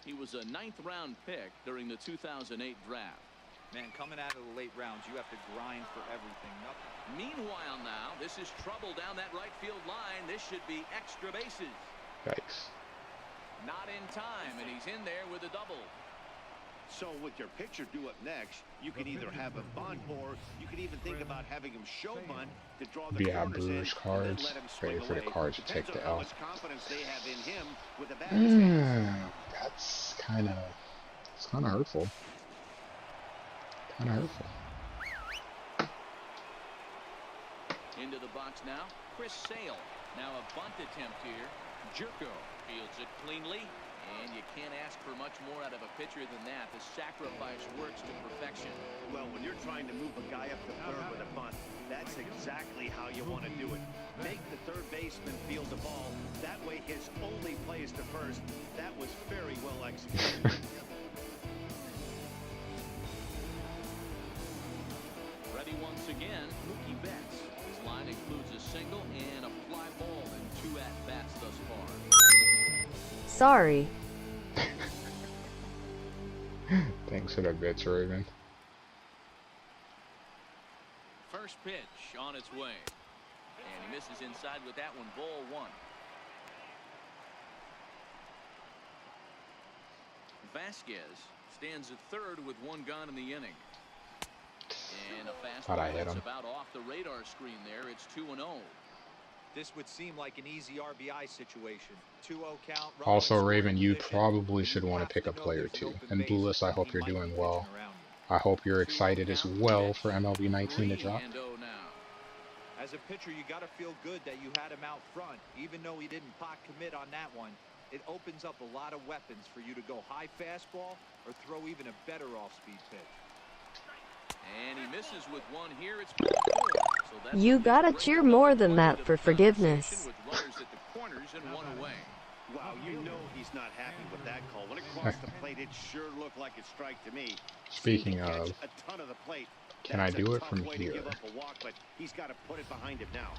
He was a 9th-round pick during the 2008 draft. Man, coming out of the late rounds, you have to grind for everything. Meanwhile now, this is trouble down that right field line. This should be extra bases. Yikes. Not in time, and he's in there with a double. So with your pitcher due up next, you can either have him bunt, or you can even think about having him show bunt to draw the Yeah, corners in, Brewers and then cards. let him swing Ready for the away. cards to take Depends the on how L. much confidence they have in him with the bat in his hands. That's kind of hurtful. Kind of hurtful. Into the box now, Chris Sale. Now a bunt attempt here. Jerko fields it cleanly, and you can't ask for much more out of a pitcher than that. The sacrifice works to perfection. Well, when you're trying to move a guy up the third with a bunt, that's exactly how you want to do it. Make the third baseman field the ball. That way his only play is to first. That was very well executed. Ready once again, Mookie Betts. His line includes a single and a fly ball in 2 at-bats thus far. Sorry. Thanks for the bits, Raven. First pitch on its way. And he misses inside with that one, ball 1. Vasquez stands at third with 1 gone in the inning. And a Thought I fastball hit that's him. about off the radar screen there. It's 2-0. This would seem like an easy RBI situation. 2-0 count. Also, Raven, you probably should want to pick a player too. And Blueless, I hope you're doing well. I hope you're excited as well for MLB 19 to drop. 3-0 now. As a pitcher, you got to feel good that you had him out front, even though he didn't pot commit on that one. It opens up a lot of weapons for you to go high fastball or throw even a better off-speed pitch. And he misses with 1 here. It's 4. So that's You a gotta break cheer up more the than front that end of for the forgiveness. conversation with runners at the corners and 1 away. Wow, you know he's not happy with that call. When it crossed the plate, it sure looked like a strike to me. Speaking Seemed to of, catch a ton of the plate. can I That's a do it tough from way to here? give up a walk, but he's got to put it behind him now.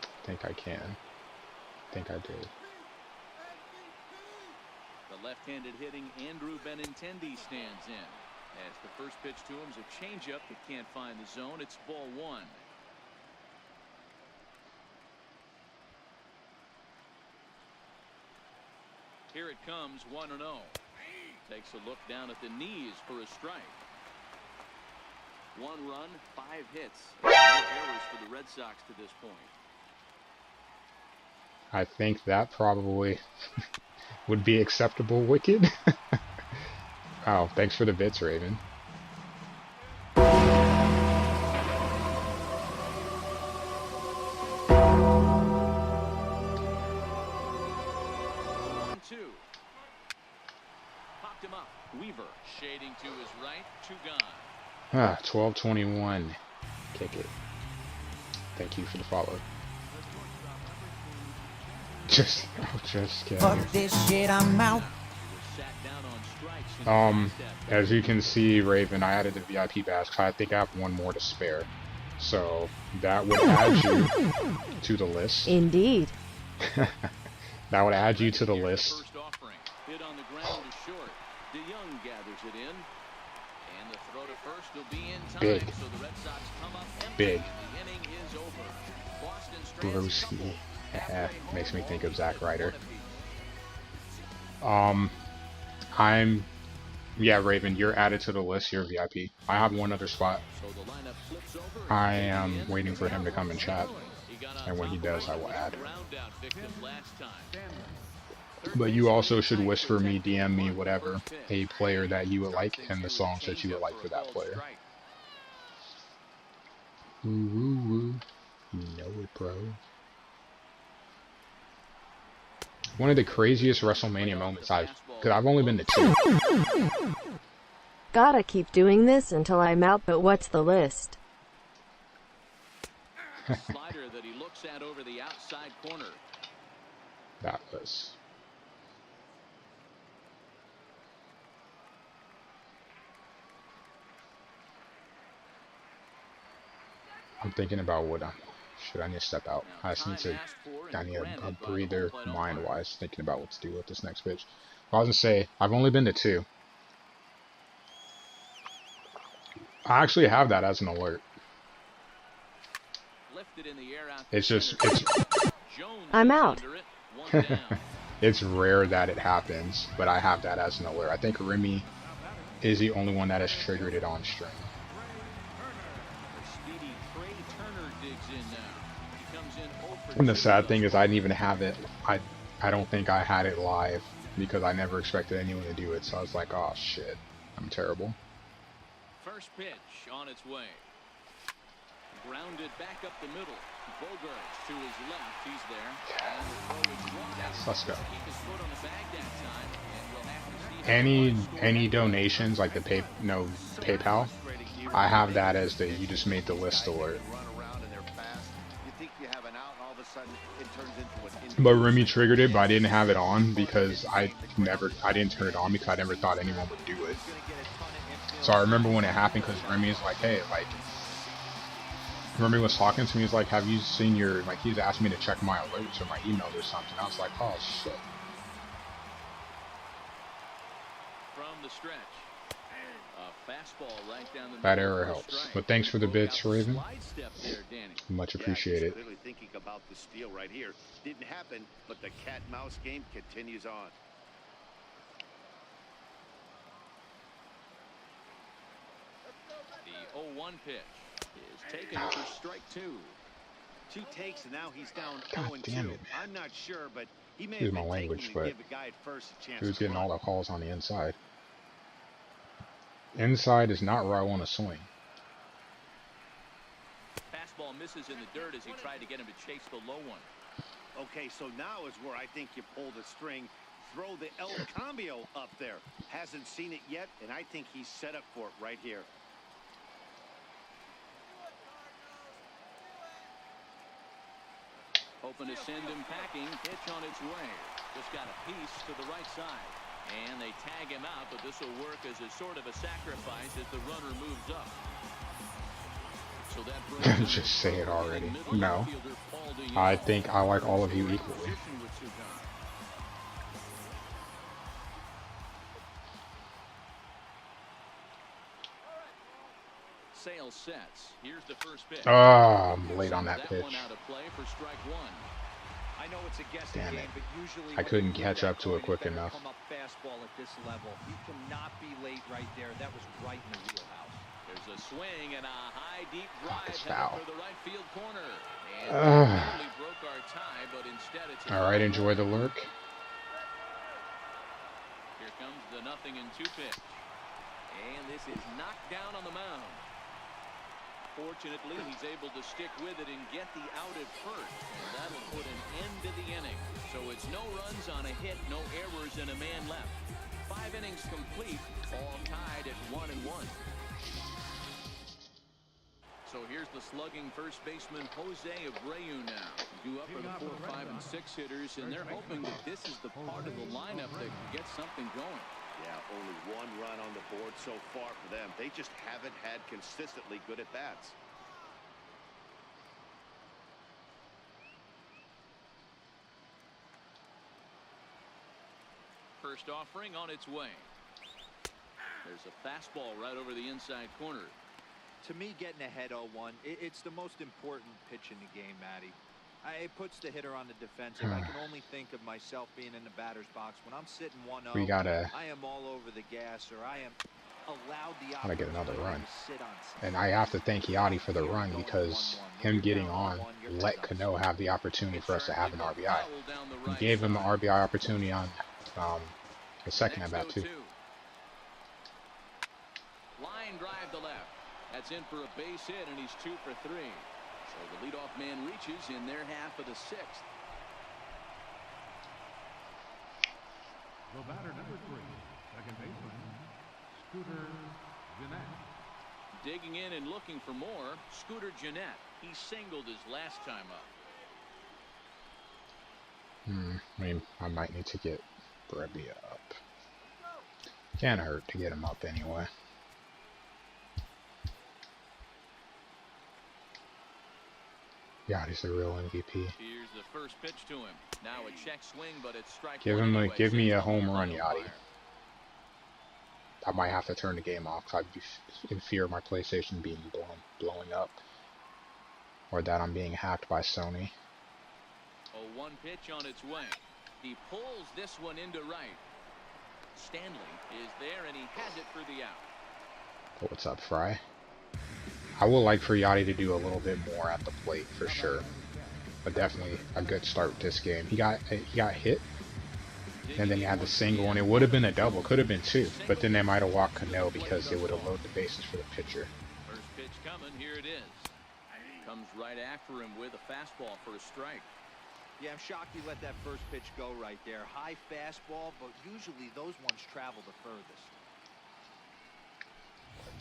I think I can. I think I did. The left-handed hitting Andrew Benintendi stands in. As the first pitch to him is a changeup that can't find the zone. It's ball 1. Here it comes, 1-0. Takes a look down at the knees for a strike. 1 run, 5 hits. No errors for the Red Sox to this point. I think that probably would be acceptable, Wicked. Oh, thanks for the bits, Raven. Popped him up. Weaver shading to his right. 2 gone. 1221. Kick it. Thank you for the follow. Just kidding. Fuck this shit, I'm out. As you can see, Raven, I added the VIP badge. I think I have 1 more to spare. So that would add you to the list. Indeed. That would add you to the list. First offering. Hit on the ground to short. DeYoung gathers it in. And the throw to first will be in time. Big. So the Red Sox come up empty. Big. The inning is over. Boston strands a couple. Broski. Makes me think of Zack Ryder. Yeah, Raven, you're added to the list. You're VIP. I have 1 other spot. So the lineup flips over. I am waiting for him to come and chat. And when he does, I will add. But you also should whisper me, DM me, whatever, a player that you would like and the songs that you would like for that player. Woo woo woo. You know it, bro. One of the craziest WrestleMania moments because I've only been to 2. Gotta keep doing this until I'm out, but what's the list? Slider that he looks at over the outside corner. That was. I'm thinking about what should I need to step out. Now, I just need time to. asked for I and need a granted by the breather, home plate umpire. mind-wise, thinking about what to do with this next pitch. I was gonna say I've only been to 2. I actually have that as an alert. Lifted in the air out to It's just center. Jones I'm is out. under it. One down. it's rare that it happens, but I have that as an alert. I think Remy is the only one that has triggered it on stream. The speedy Trey Turner digs in now. He comes in 0 for And the 2 sad thing thus is I didn't even have it. I don't think I had it live because I never expected anyone to do it. So I was like, oh shit, I'm terrible. First pitch on its way. Grounded back up the middle. Bogarts to his left. He's there. And the throw is dropped. Yes, let's go. Keep his foot on the bag that time. And we'll have to see how Any donations like the PayPal, I have that as the you just made the list alert. But Remy triggered it, but I didn't have it on because I didn't turn it on because I never thought anyone would do it. So I remember when it happened because Remy is like, hey, like, Remy was talking to me, he's like, have you seen your, like, he's asked me to check my alerts or my emails or something. I was like, oh shit. from the stretch. A fastball right down the That middle error for a helps. strike. But thanks for the bits, Raven. Slide step there, Danny. Much appreciated. Clearly thinking about the steal right here. Didn't happen, but the cat and mouse game continues on. The 0-1 pitch is taken for strike 2. 2 takes, and now he's down God 0-2. damn it, man. I'm not sure, but he may Excuse have my been language, taking to but give a guy at first a chance He was to getting run. all the calls on the inside. Inside is not where I want to swing. Fastball misses in the dirt as he tried to get him to chase the low one. Okay, so now is where I think you pull the string. Throw the El Cambio up there. Hasn't seen it yet, and I think he's set up for it right here. Hoping to send him packing. Pitch on its way. Just got a piece to the right side. And they tag him out, but this will work as a sort of a sacrifice as the runner moves up. So that brings Just say it already. middle No. infielder Paul DeYoung. I think I like all of you equally. Position with Sugan. Sale sets. Here's the first pitch. Ah, I'm late on that That pitch. one out of play for strike 1. I know it's a guessing Damn game, it. but usually I when couldn't you catch get up to it going, you quick better enough. Come up fastball at this level. You cannot be late right there. That was right in the wheelhouse. There's a swing and a high deep Fuck, drive it's headed foul. for the right field corner. And Ugh. that nearly broke our tie, but instead it's a All right, fly enjoy ball. the lurk. Here comes the 0-2 pitch. And this is knocked down on the mound. Fortunately, he's able to stick with it and get the out at first. And that'll put an end to the inning. So it's no runs on a hit, no errors, and a man left. 5 innings complete, all tied at 1-1. So here's the slugging first baseman Jose Abreu now. Due up for the 4, 5, and 6 hitters, and they're hoping that this is the part of the lineup that can get something going. Yeah, only 1 run on the board so far for them. They just haven't had consistently good at bats. First offering on its way. There's a fastball right over the inside corner. To me, getting ahead 0-1, it's the most important pitch in the game, Matty. It puts the hitter on the defensive. I can only think of myself being in the batter's box. When I'm sitting 1-0, We gotta I am all over the gas, or I am allowed the Gotta get another opportunity run. to sit on And I have to thank Yachty for the run because him getting on let Cano have the opportunity for us to have an RBI. Foul down the He right gave him the side. RBI opportunity on the second at bat Next too. 0-2. Line drive to left. That's in for a base hit, and he's 2 for 3. So the leadoff man reaches in their half of the 6th. The batter number 3, second baseman, Scooter Gennett. Digging in and looking for more, Scooter Gennett. He singled his last time up. I mean, I might need to get Brebbia up. Can't hurt to get him up anyway. Yeah, he's the real MVP. Here's the first pitch to him. Now a check swing, but it's strike Give one him anyway. give me Sends a the home ball run, on Yachty. fire. I might have to turn the game off because I'd be in fear of my PlayStation being blowing up, or that I'm being hacked by Sony. Oh, one pitch on its way. He pulls this one into right. Stanley is there, and he has it for the out. But what's up, Fry? I would like for Yachty to do a little bit more at the plate for sure, but definitely a good start this game. He got hit, and then he had the single, and it would have been a double, could have been two, but then they might have walked Cano because it would have loaded the bases for the pitcher. First pitch coming, here it is. Comes right after him with a fastball for a strike. Yeah, I'm shocked he let that first pitch go right there. High fastball, but usually those ones travel the furthest.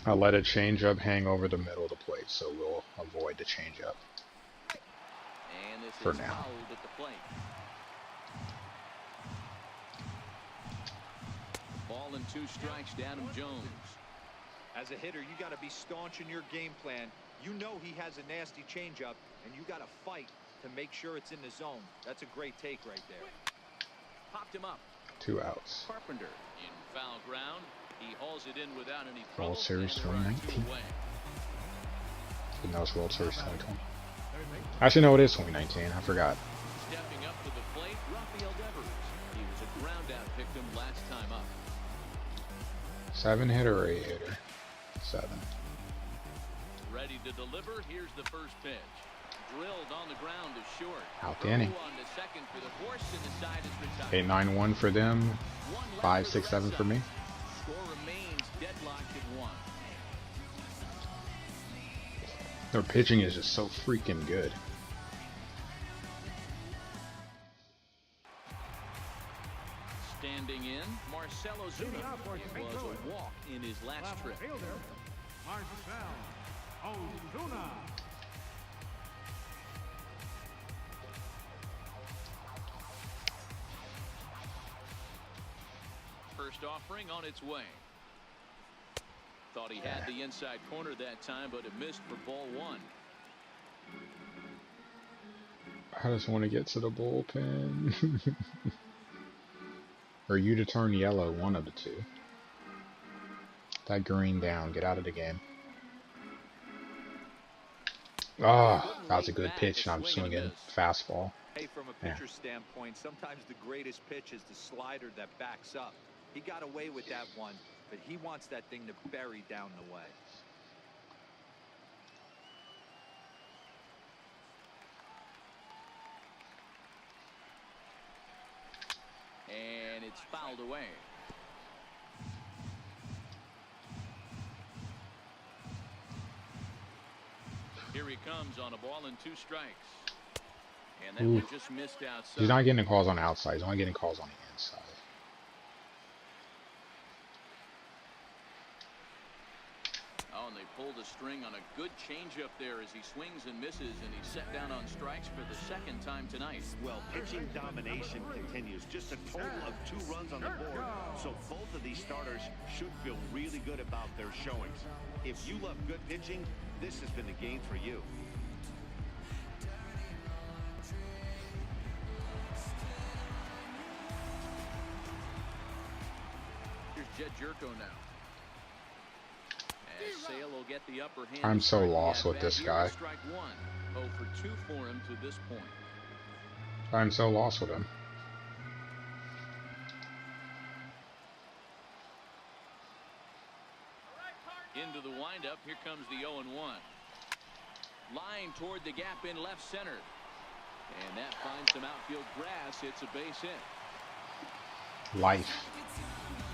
I let a changeup hang over the middle of the plate, so we'll avoid the changeup And this for is now. fouled at the plate. Ball and 2 strikes down to Jones. As a hitter, you got to be staunch in your game plan. You know he has a nasty changeup, and you got to fight to make sure it's in the zone. That's a great take right there. Popped him up. 2 outs. Carpenter in foul ground. He hauls it in without any trouble. World Series and there are 2019. 2 away. Who knows World Series 2020? Actually, no, it is 2019. I forgot. Stepping up to the plate, Rafael Devers. He was a ground out victim last time up. 7 hitter or 8 hitter? 7. Ready to deliver. Here's the first pitch. Drilled on the ground to short. Out the inning. On to second for the force, and the side is retired. 8-9-1 for them. One left 5, for 6, the 7 Red for me. Sox. Score remains deadlocked at 1. Their pitching is just so freaking good. Standing in, Marcelo Zuna. It was a walk in his last Left trip. fielder, Marcell Ozuna. First offering on its way. Thought he had the inside corner that time, but it missed for ball 1. I just want to get to the bullpen. Or you to turn yellow, one of the two. That green down, get out of the game. Ah, that was a good pitch, and I'm swinging fastball. Hey, from a pitcher's standpoint, sometimes the greatest pitch is the slider that backs up. He got away with that one, but he wants that thing to bury down the way. And it's fouled away. Here he comes on a ball and 2 strikes. And that one just missed outside. He's not getting calls on the outside. He's only getting calls on the inside. Oh, and they pulled a string on a good changeup there as he swings and misses, and he's set down on strikes for the 2nd time tonight. Well, pitching domination continues. Just a total of 2 runs on the board. So both of these starters should feel really good about their showings. If you love good pitching, this has been the game for you. Here's Jed Jerko now. As Sale will get the upper hand. I'm so lost with this guy. Strike 1. 0 for 2 for him to this point. I'm so lost with him. Into the windup. Here comes the 0-1. Line toward the gap in left center. And that finds some outfield grass. It's a base hit. Life.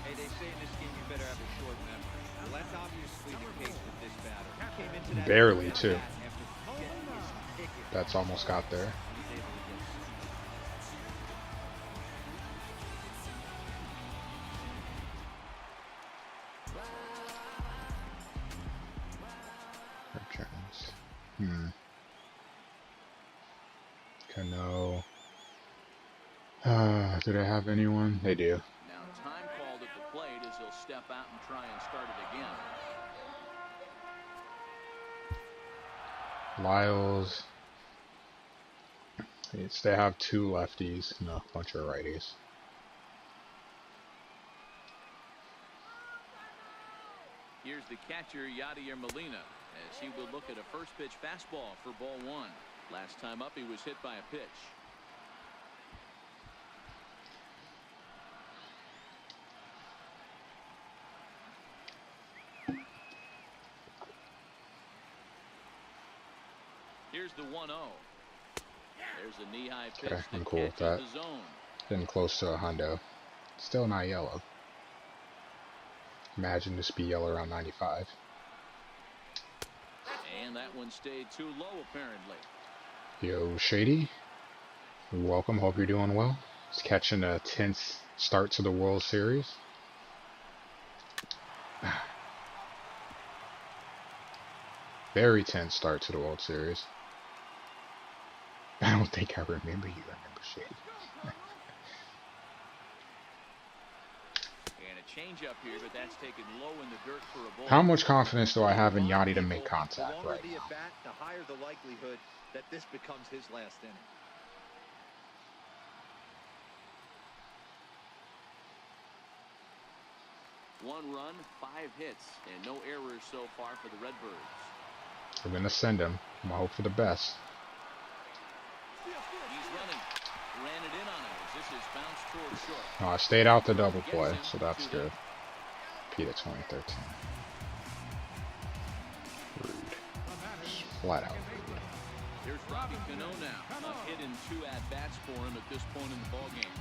Hey, they say in this game you better have a short memory. Well, that's obviously the case with this batter. He came into that Barely, too. after getting his ticket. That's almost got there. He's able to get Returns. Cano. Do they have anyone? They do. Now time called at the plate as he'll step out and try and start it again. Lyles. They have 2 lefties and a bunch of righties. Here's the catcher, Yadier Molina, as he will look at a first pitch fastball for ball 1. Last time up, he was hit by a pitch. Here's the 1-0. There's a knee-high pitch. Okay, I'm cool with that. Getting close to a hundo. Still not yellow. Imagine this be yellow around 95. And that one stayed too low, apparently. Yo, Shady. Welcome. Hope you're doing well. Just catching a tense start to the World Series. Very tense start to the World Series. I don't think I remember you. I remember Shady. Change up here, but that's taken low in the dirt for a ball. How much confidence do I have in Yadi to make contact the right the now? at-bat, the higher the likelihood that this becomes his last inning. One run, 5 hits, and no errors so far for the Redbirds. We're gonna send him. I'm gonna hope for the best. He's running. Ran it in on him as this is bounced toward short. Oh, I stayed out the double play, so that's good. Peter 2013. Rude. Just flat out rude. Here's Robbie Cano now. A hit and 2 at-bats for him at this point in the ballgame.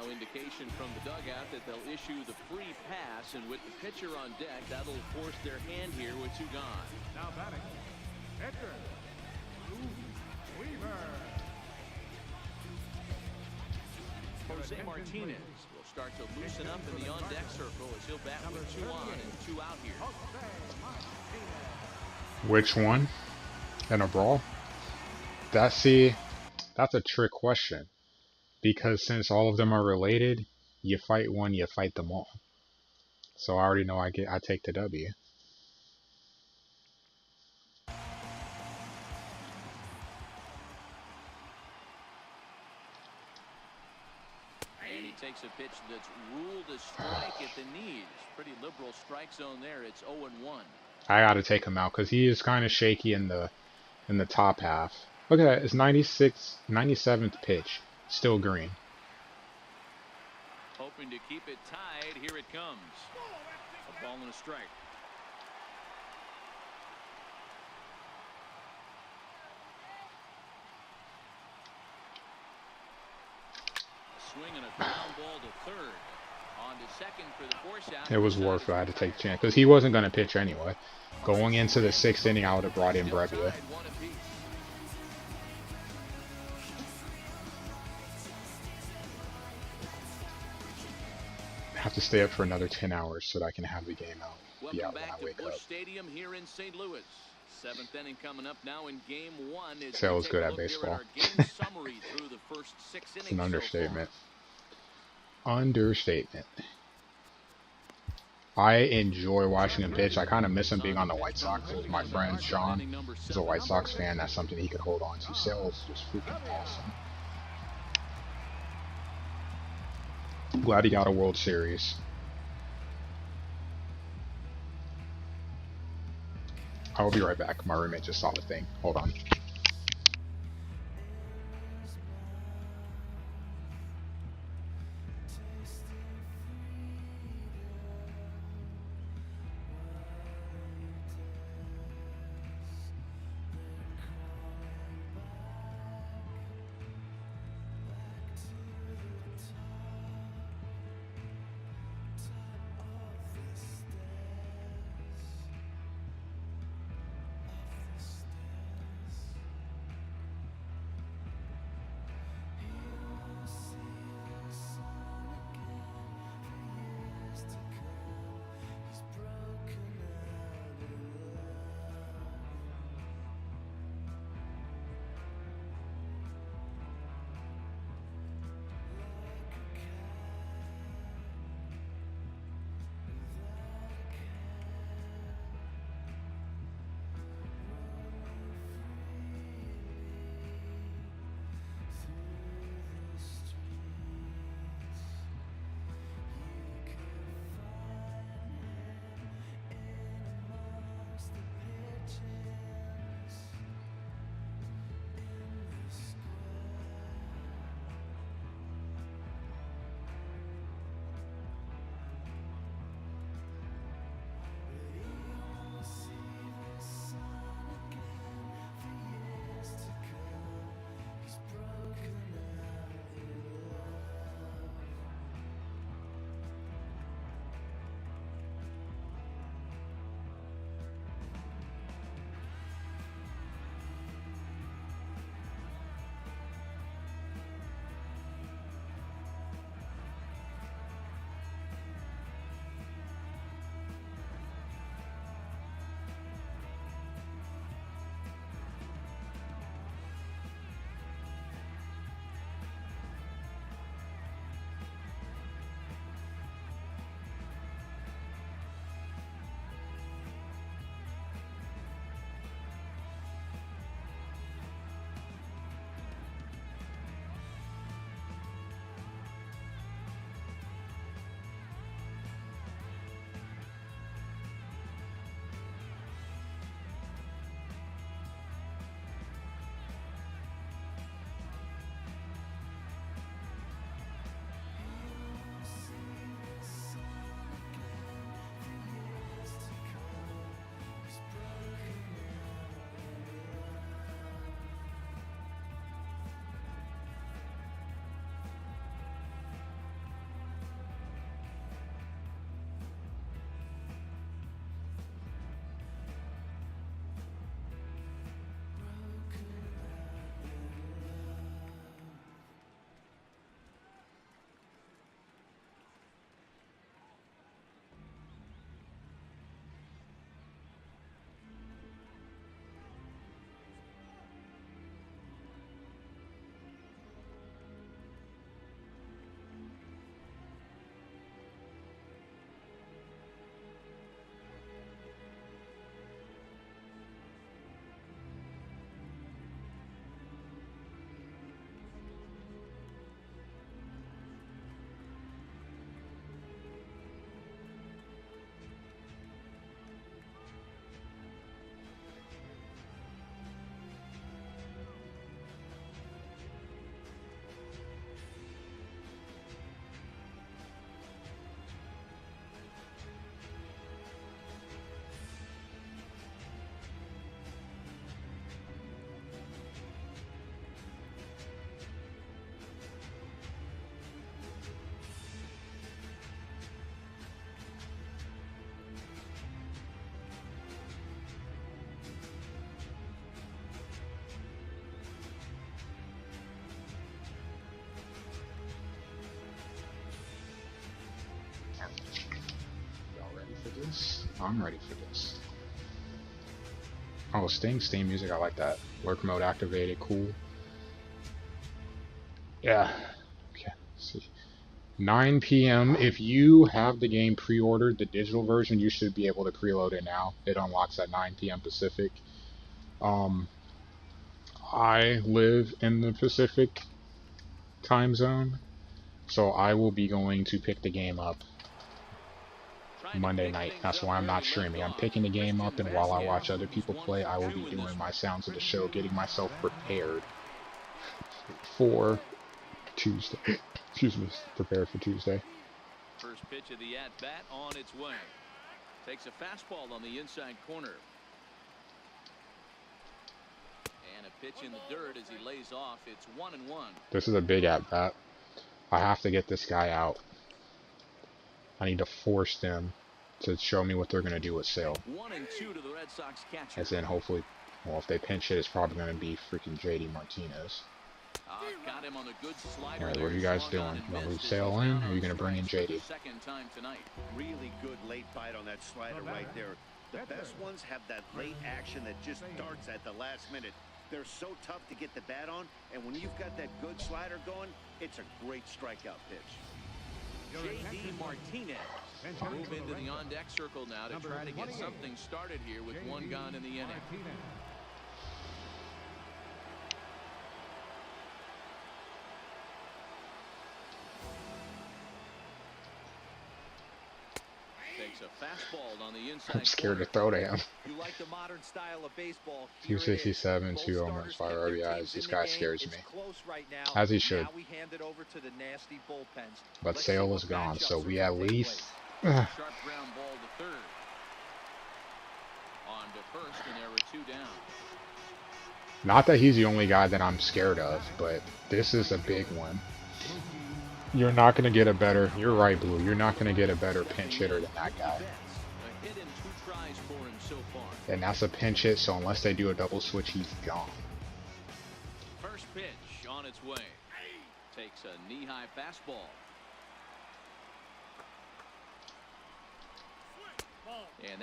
Indication from the dugout that they'll issue the free pass, and with the pitcher on deck, that'll force their hand here with 2 gone. Now batting, Edgar Weaver. Jose Martinez will start to loosen up in the on-deck circle as he'll bat with 2 on and 2 out here. Which one? In a brawl? That's a trick question. Because since all of them are related, you fight one, you fight them all. So I already know I take the W. And he takes a pitch that's ruled a strike at the knees. Pretty liberal strike zone there. It's 0-1. I gotta take him out because he is kind of shaky in the top half. Look at that, it's 97th pitch. Still green. Hoping to keep it tied. Here it comes. A ball and a strike. A swing and a ground ball to third. On to second for the force out. It was worth it. I had to take a chance because he wasn't going to pitch anyway. Going into the 6th inning, I would have brought in Brevia. Have to stay up for another 10 hours so that I can have the game out. Be out when I wake up. Stadium here in St. Louis. 7th inning coming up now in game 1. Sale's good at baseball. It's an understatement. Understatement. I enjoy watching him pitch. I kind of miss him being on the White Sox. My friend Sean is a White Sox fan. That's something he could hold on to. Sale's just freaking awesome. Glad he got a World Series. I will be right back. My roommate just saw the thing. Hold on. this. I'm ready for this. Oh, Steam music, I like that. Lurk mode activated, cool. Yeah. Okay, let's see. 9 p.m. If you have the game pre-ordered, the digital version, you should be able to preload it now. It unlocks at 9 p.m. Pacific. I live in the Pacific time zone, so I will be going to pick the game up Monday night. That's why I'm not streaming. I'm picking the game up, and while I watch other people play, I will be doing my sounds of the show, getting myself prepared for Tuesday. Excuse me, prepared for Tuesday. First pitch of the at-bat on its way. Takes a fastball on the inside corner. And a pitch in the dirt as he lays off. It's 1-1. This is a big at-bat. I have to get this guy out. I need to force them to show me what they're going to do with Sale. 1-2 to the Red Sox catcher. As in, hopefully, well, if they pinch hit, it's probably going to be freaking JD Martinez. Got him on the good slider. Alright, what are you guys doing? You going to move Sale in, or are you going to bring in JD? Second time tonight. Really good late bite on that slider right there. The best ones have that late action that just darts at the last minute. They're so tough to get the bat on, and when you've got that good slider going, it's a great strikeout pitch. JD Martinez. Move into the on-deck circle now to try to get something started here with one gone in the inning. Takes a fastball on the inside. I'm scared to throw to him. You like the modern style of baseball. 267, 2 homers, 5 RBIs. This guy scares me. As he should. But Sale is gone, so we at least... Sharp ground ball to third. On to first, and there were 2 down. Not that he's the only guy that I'm scared of, but this is a big one. You're not going to get a better... You're right, Blue. You're not going to get a better pinch hitter than that guy. And that's a pinch hit, so unless they do a double switch, he's gone. First pitch on its way. Takes a knee-high fastball.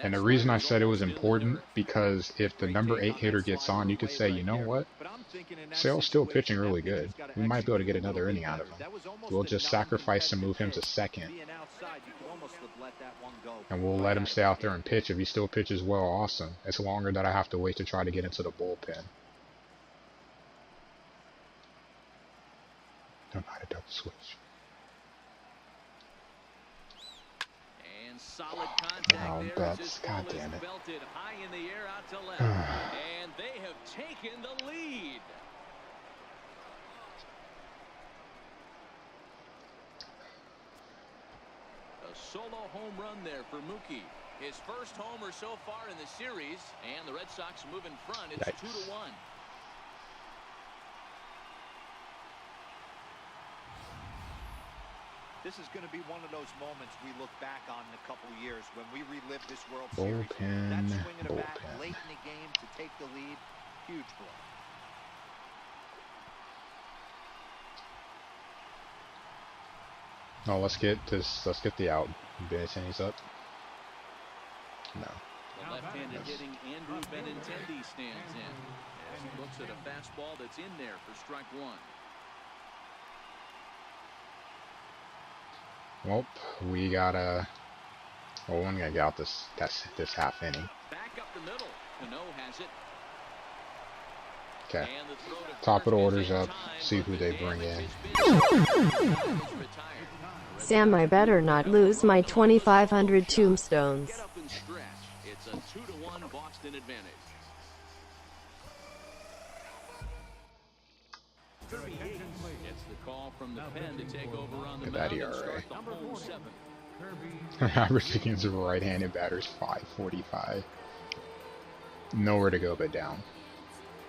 And the reason I said it was important, because if the number 8 hitter gets on, you could say, you know what? Sale's still pitching really good. We might be able to get another inning out of him. We'll just sacrifice to move him to second. And we'll let him stay out there and pitch. If he still pitches well, awesome. It's longer that I have to wait to try to get into the bullpen. Don't know how to double switch. Solid contact there. God damn it. Belted high in the air out to left. And they have taken the lead. A solo home run there for Mookie. His first homer so far in the series. And the Red Sox move in front. It's 2-1. This is going to be one of those moments we look back on in a couple of years when we relive this World Series. That swing of the bat late in the game to take the lead, huge blow. Oh, let's get this. Let's get the out. Benintendi's up. No. The left-handed hitting Andrew Benintendi stands in as he looks at a fastball that's in there for strike 1. Well, we gotta. Well, we're gonna get out this half inning. Back up the middle. Cano has it. Okay. Top of the order's up. See who they bring in. Sam, I better not lose my 2,500 tombstones. Get up and stretch. It's a 2-1 Boston advantage. It's the call from the pen to take over on the mound and start the home 7th. Average against right-handed batters, 545. Nowhere to go but down.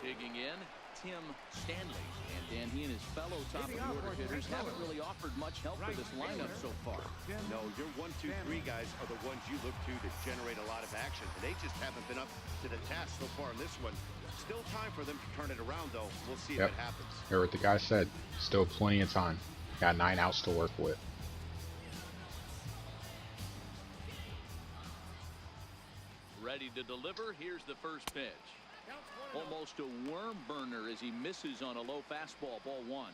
Digging in, Tim Stanley. And Dan, he and his fellow top-of-the-order hitters haven't really offered much help for this lineup so far. No, your 1, 2, 3 guys are the ones you look to generate a lot of action. They just haven't been up to the task so far in this one. Still time for them to turn it around, though. We'll see if it happens. Hear what the guy said. Still plenty of time. Got 9 outs to work with. Ready to deliver. Here's the first pitch. Almost a worm burner as he misses on a low fastball. Ball one.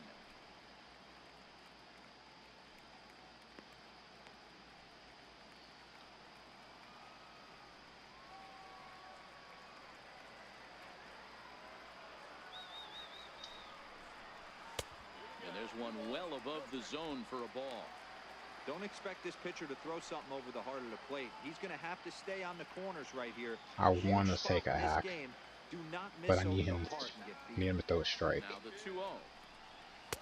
And there's one well above the zone for a ball. Don't expect this pitcher to throw something over the heart of the plate. He's going to have to stay on the corners right here. I want to take a hack, but I need him to throw a strike. Now the 2-0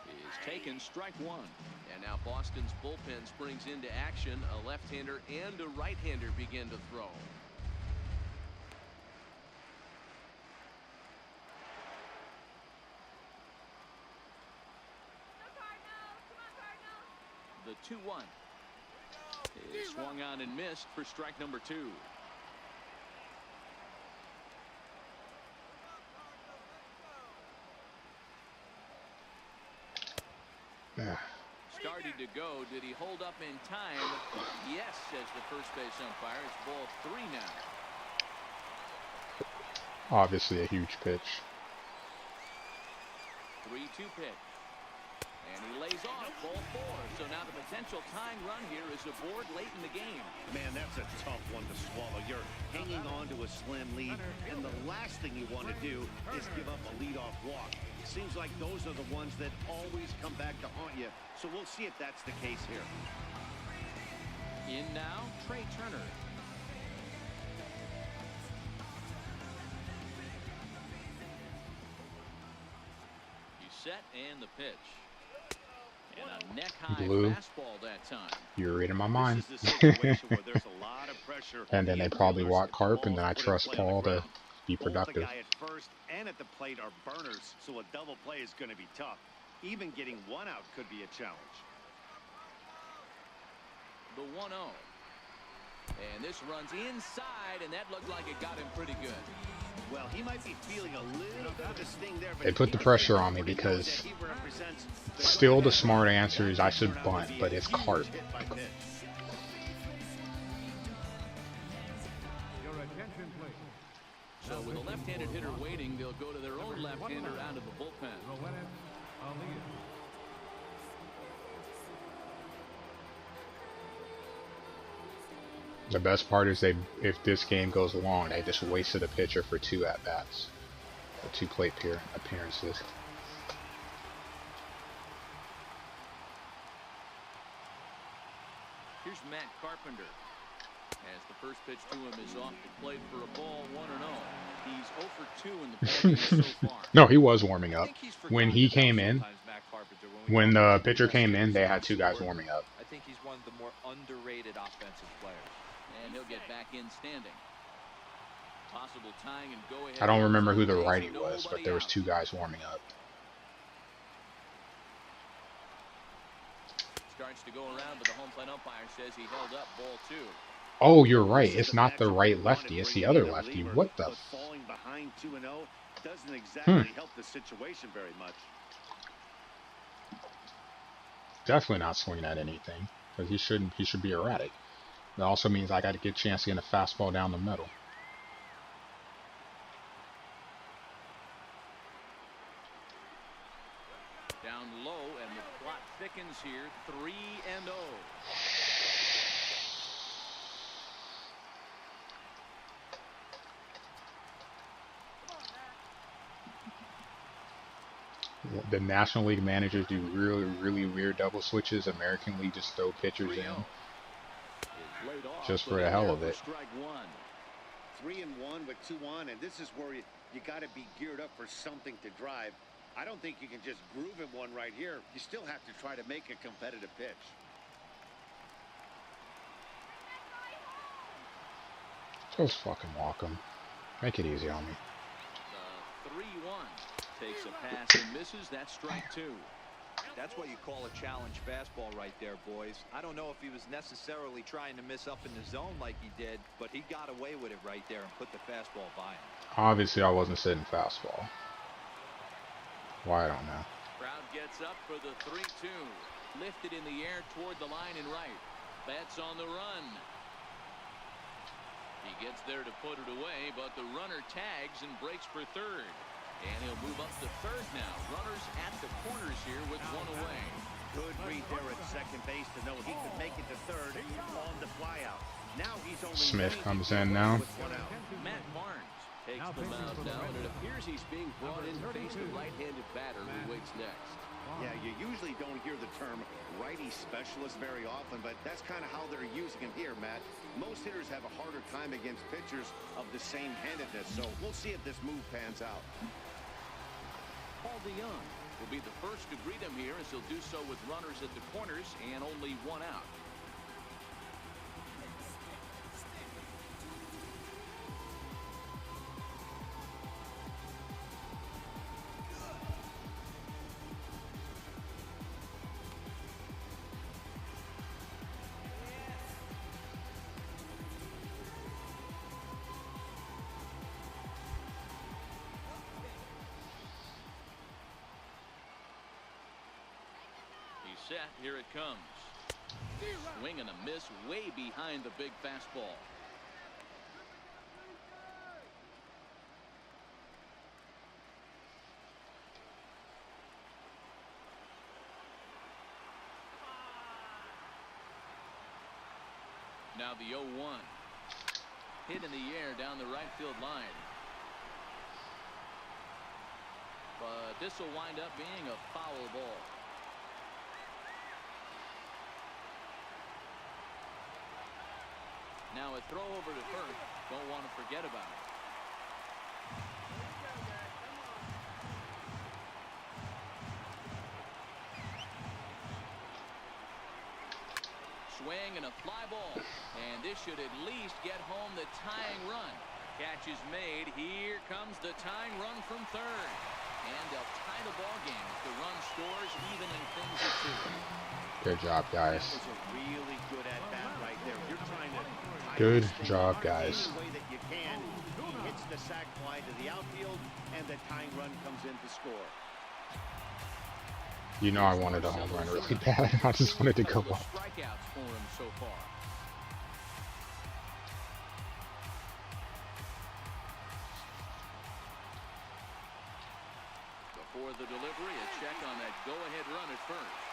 is taken, strike one. And now Boston's bullpen springs into action. A left-hander and a right-hander begin to throw. The 2-1 is swung on and missed for strike number 2. Started to go. Did he hold up in time? Yes, says the first base umpire. It's ball 3 now. Obviously a huge pitch. 3-2 pitch. And he lays off ball 4. So now the potential tying run here is aboard late in the game. Man, that's a tough one to swallow. You're hanging on to a slim lead, and the last thing you want to do is give up a leadoff walk. Seems like those are the ones that always come back to haunt you. So we'll see if that's the case here. In now, Trey Turner. He's set and the pitch. And a neck-high fastball that time. You're reading my mind. And then they probably walk Carp, and then I trust Paul to be productive. Both the guy at first and at the plate are burners, so a double play is going to be tough. Even getting one out could be a challenge. The 1-0. And this runs inside, and that looked like it got him pretty good. Well, he might be feeling a little bit of a sting there. They put the pressure on me because still the smart answer is I should bunt, but it's Carp. So with a left-handed hitter waiting, they'll go to their own left-hander out of the bullpen. The best part is if this game goes long, they just wasted a pitcher for 2 at-bats, or 2 plate appearances. Here's Matt Carpenter. As the first pitch to him is off the plate for a ball, 1-0. He's 0 for 2 in the ball so far. No, he was warming up. When he came in, when the pitcher came in, they had 2 guys warming up. I think he's one of the more underrated offensive players. And he'll get back in standing. Possible tying and go ahead. I don't remember who the righty was, but there was 2 guys warming up. Starts to go around, but the home plate umpire says he held up ball 2. Oh, you're right. It's not the right lefty. It's the other lefty. What the? Falling behind 2-0 doesn't exactly help the situation very much. Definitely not swinging at anything, because he should be erratic. That also means I got to get a chance to get a fastball down the middle. Down low, and the plot thickens here. 3-0. The National League managers do really, really weird double switches. American League just throw pitchers in just for the hell of it. 3-1 with 2 on, and this is where you got to be geared up for something to drive. I don't think you can just groove in one right here. You still have to try to make a competitive pitch. Just fucking walk him. Make it easy on me. 3-1 takes a pass and misses. That's strike 2. That's what you call a challenge fastball right there, boys. I don't know if he was necessarily trying to miss up in the zone like he did, but he got away with it right there and put the fastball by him. Obviously, I wasn't sitting fastball. Why, I don't know. Crowd gets up for the 3-2. Lifted in the air toward the line and right. Betts on the run. He gets there to put it away, but the runner tags and breaks for third. And he'll move up to third now. Runners at the corners here with one away. Good read there at second base to know he could make it to third on the flyout. Now he's only Smith comes in now. with one out. Matt Barnes takes the mound now, and it appears he's being brought in to face the right-handed batter who waits next. Yeah, you usually don't hear the term righty specialist very often, but that's kind of how they're using him here, Matt. Most hitters have a harder time against pitchers of the same handedness, so we'll see if this move pans out. Paul DeYoung will be the first to greet him here, as he'll do so with runners at the corners and only one out. Set, here it comes. Swing and a miss way behind the big fastball. Now the 0-1. Hit in the air down the right field line. But this will wind up being a foul ball. Now a throw over to first. Don't want to forget about it. Swing and a fly ball. And this should at least get home the tying run. Catch is made. Here comes the tying run from third. And they'll tie the ball game if the run scores, evening things at 2. Good job, guys. That was a really good at-bat right there. You're trying to Good job, guys. any way that you can. He hits the sac fly to the outfield, and the tying run comes in to score. You know I wanted a home run really bad. I just wanted to go up. Strikeouts for him so far. Before the delivery, a check on that go-ahead run at first.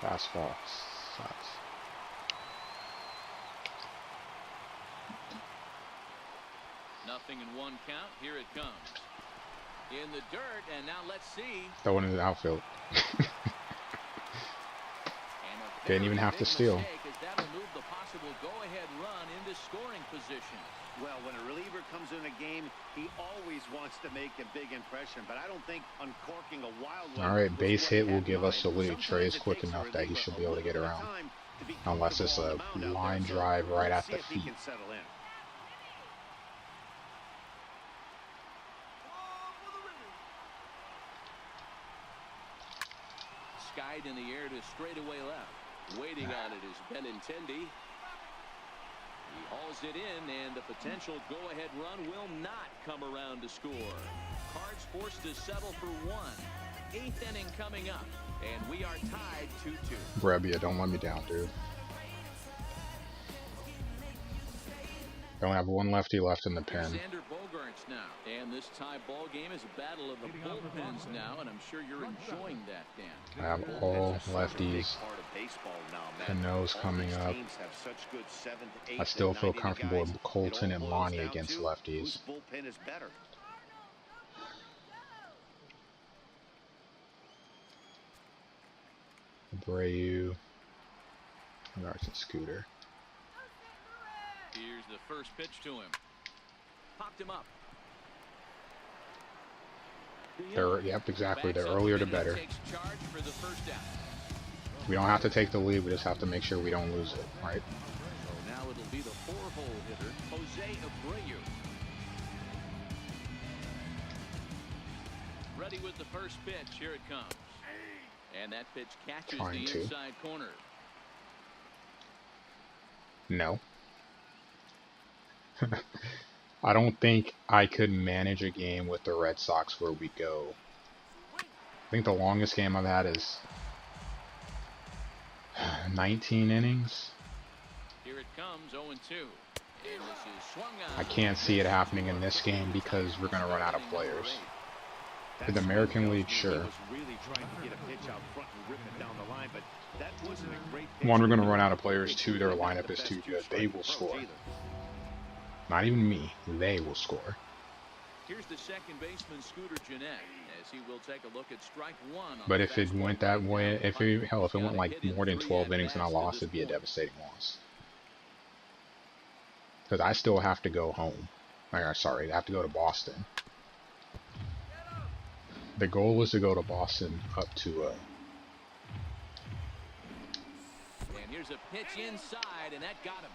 Fastball sucks. Nothing in one count. Here it comes. In the dirt, and now let's see. Throwing in the outfield. Didn't even have to steal. That'll move the possible go-ahead run into scoring position. Well, when a reliever comes in a game, he always wants to make a big impression, but I don't think uncorking a wild one. All right, base hit will give us a lead. Trey is quick enough that he should be able to get around. Unless it's a line drive right at the feet. Skied in the air to straightaway left. Waiting on it is Benintendi. He hauls it in, and the potential go-ahead run will not come around to score. Cards forced to settle for one. 8th inning coming up, and we are tied 2-2. Brebbia, don't let me down, dude. Don't have one lefty left in the pen. Xander Bogaerts now, and this tie ball game is a battle of the bullpens now, and I'm sure you're enjoying that, Dan. I have all lefties. Cano's coming up. I still feel comfortable with Colton and Lonnie against lefties. Abreu, Garson, Scooter. Here's the first pitch to him. Popped him up. Yep, exactly. The earlier the better. We don't have to take the lead. We just have to make sure we don't lose it, right? So now it'll be the 4-hole hitter, Jose Abreu. Ready with the first pitch. Here it comes. And that pitch catches the inside corner. No. I don't think I could manage a game with the Red Sox where we go. I think the longest game I've had is 19 innings. Here it comes, 0-2. And this is swung on. I can't see it happening in this game because we're going to run out of players. For the American League, sure. One, we're going to run out of players. Two, their lineup is too good. They will score. Not even me. They will score. Here's the second baseman, Scooter Gennett, as he will take a look at strike one. But if it went that way, if it went like more than 12 innings and I lost, it'd be a devastating loss. Because I still have to go home. Sorry, I have to go to Boston. The goal is to go to Boston up to And here's a pitch inside, and that got him.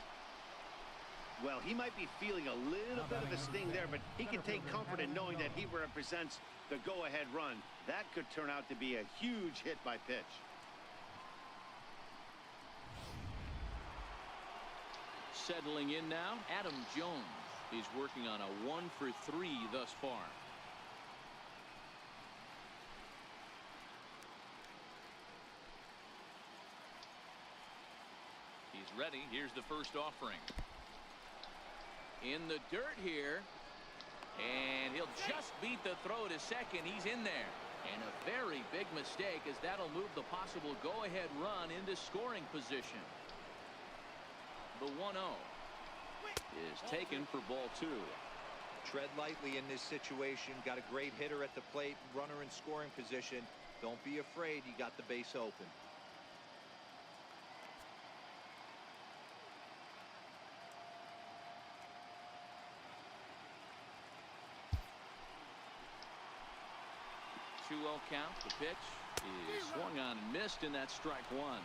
Well, he might be feeling a little bit of a sting there, but he can take comfort in knowing that he represents the go-ahead run. That could turn out to be a huge hit by pitch. Settling in now, Adam Jones. He's working on a 1-for-3 thus far. He's ready. Here's the first offering. In the dirt here. And he'll just beat the throw to second. He's in there. And a very big mistake, as that'll move the possible go-ahead run into scoring position. The 1-0 is taken for ball 2. Tread lightly in this situation. Got a great hitter at the plate, runner in scoring position. Don't be afraid. You got the base open. Count. The pitch is swung on and missed, and that's strike one.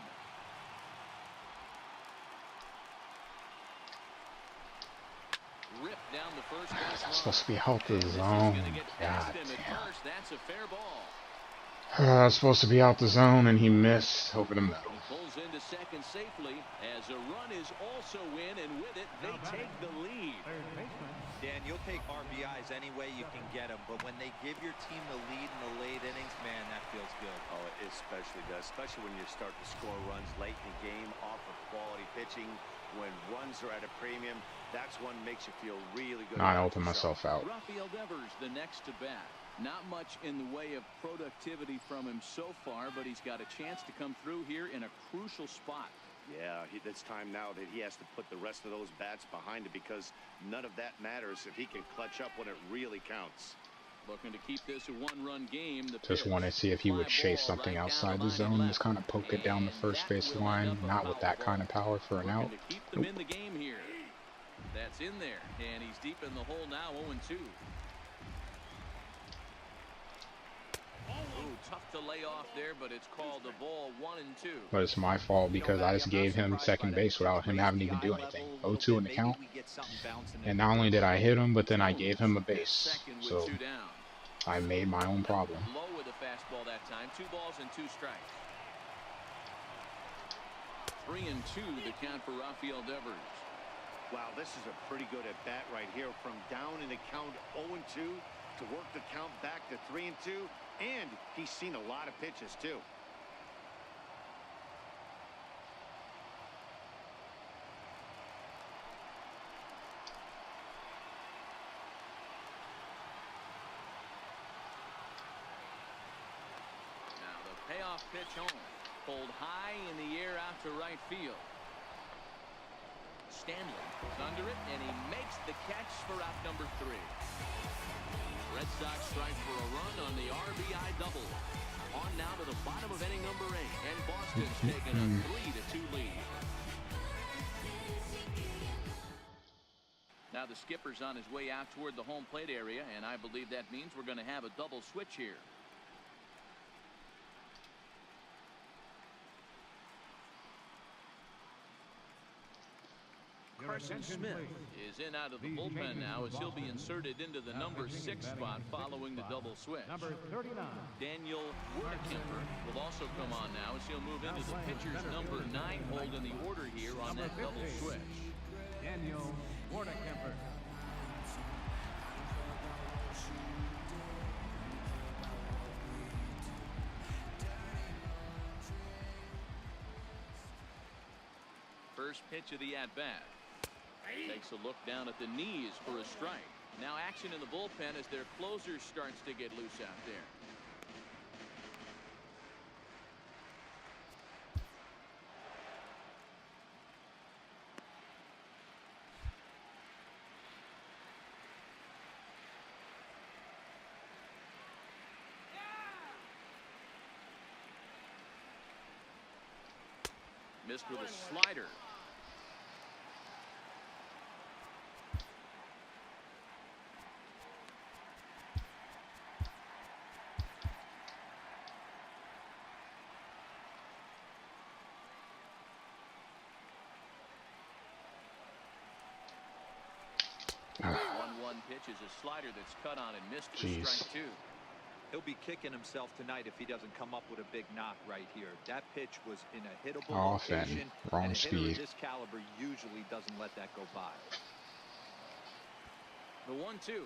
Ripped down the first base. That's supposed to be out the zone. God damn. That's a fair ball. That's supposed to be out the zone, and he missed over the middle. He pulls into second safely as a run is also in, and with it, they take the lead. Dan, you'll take RBIs any way you can get them, but when they give your team the lead in the late innings, man, that feels good. Oh, it especially does, especially when you start to score runs late in the game off of quality pitching. When runs are at a premium, that's what makes you feel really good. I'd open myself out. Rafael Devers, the next to bat. Not much in the way of productivity from him so far, but he's got a chance to come through here in a crucial spot. Yeah, it's time now that he has to put the rest of those bats behind it, because none of that matters if he can clutch up when it really counts. Looking to keep this a one-run game. Just want to see if he would chase something outside the zone. Just kind of poke it down the first base line. Not with that kind of power for an out. Keep them in the game here. That's in there, and he's deep in the hole now. 0-2. Ooh, tough to lay off there, but it's called a ball. 1-2. But it's my fault because I just gave him second base without him having to even do anything. 0-2 in the count. And not only did I hit him, but then I gave him a base. So I made my own problem. Low with a fastball that time. 2 balls and 2 strikes. 3-2 the count for Rafael Devers. Wow, this is a pretty good at bat right here, from down in the count 0-2 to work the count back to 3-2, and he's seen a lot of pitches too. Now the payoff pitch home, pulled high in the air out to right field. Stanley is under it, and he makes the catch for out number 3. Red Sox strike for a run on the RBI double. On now to the bottom of inning number 8, and Boston's taken a 3-2 lead. Now the skipper's on his way out toward the home plate area, and I believe that means we're going to have a double switch here. Carson Smith is in out of the bullpen now, as he'll be inserted into the number 6 spot following the double switch. Number 39. Daniel Wurtekemper will also come on now, as he'll move into the pitcher's number 9 hold in the order here on that double switch. Daniel Wurtekemper. First pitch of the at-bat. Takes a look down at the knees for a strike. Now action in the bullpen as their closer starts to get loose out there. Missed with a slider. Ah. 1-1 pitch is a slider that's cut on and missed for Jeez. strike 2. He'll be kicking himself tonight if he doesn't come up with a big knock right here. That pitch was in a hittable Off and location, wrong and a hitter speed. of this caliber usually doesn't let that go by. The 1-2.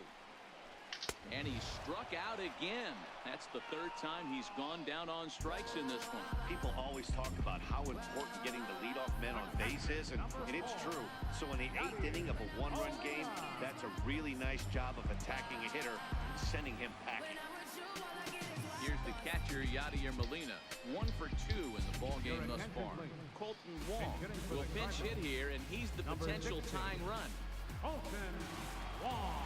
And he struck out again. That's the third time he's gone down on strikes in this one. People always talk about how important getting the leadoff men on base is, and it's true. So in the 8th inning of a one-run game, that's a really nice job of attacking a hitter and sending him packing. Here's the catcher, Yadier Molina. 1 for 2 in the ball game thus far. Colton Wong will pinch hit here, and he's the potential tying run. Colton Wong.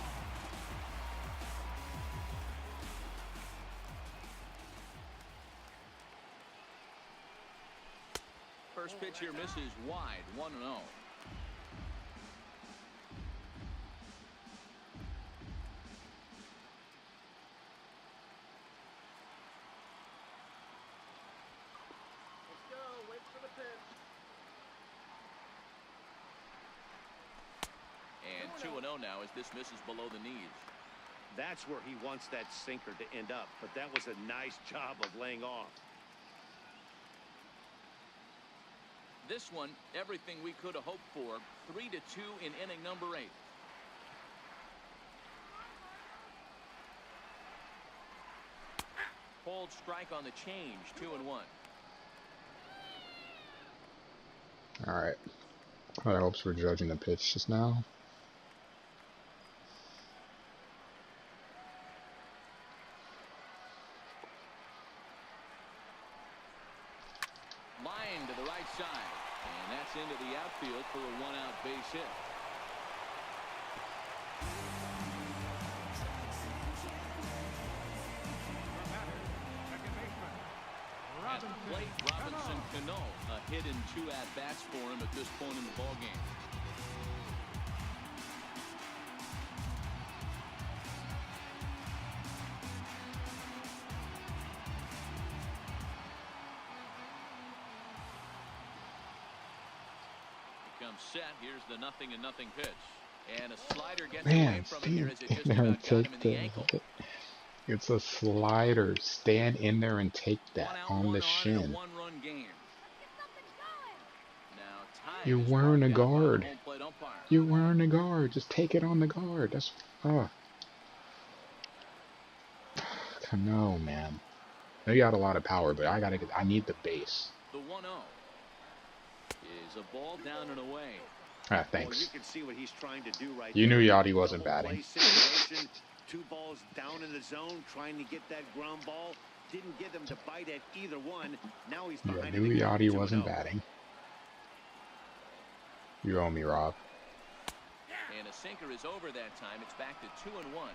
First pitch here misses wide, 1-0. And 2-0 now as this misses below the knees. That's where he wants that sinker to end up, but that was a nice job of laying off. This one, everything we could have hoped for. 3-2 in inning number 8. Hold strike on the change, 2-1. All right. High hopes for judging the pitch just now. Line to the right side. And that's into the outfield for a 1-out base hit. Second baseman. At the plate, Robinson Cano. A hit in 2 at-bats for him at this point in the ballgame. Comes set. Here's the 0-0 pitch. And a slider gets away Man, from him here as stand it just in there and about got him take in the ankle. It's a slider. Stand in there and take that 1 out, on 1 the on in a shin. 1-run game. Now time You're is wearing a marked out by the guard. home plate umpire. You're wearing a guard. Just take it on the guard. That's no, man. They got a lot of power, but I need the base. The 1-0 is a ball down and away. Ah, Well, thanks. you can see what he's trying to do right You there. knew Yachty wasn't Double play batting. situation, 2 balls down in the zone, trying to get that ground ball. Didn't get them to bite at either one. Now he's You behind knew the count, Yachty wasn't 2-0. batting. You owe me, Rob. And a sinker is over that time. It's back to 2-1.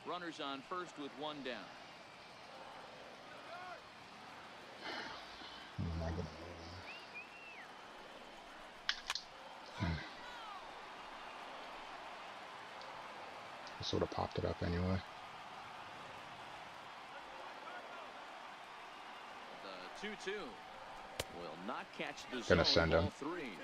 Runners on first with 1 down. What am I gonna do? I sort of popped it up anyway. The 2-2 will not catch the Gonna zone. send him. Ball 3.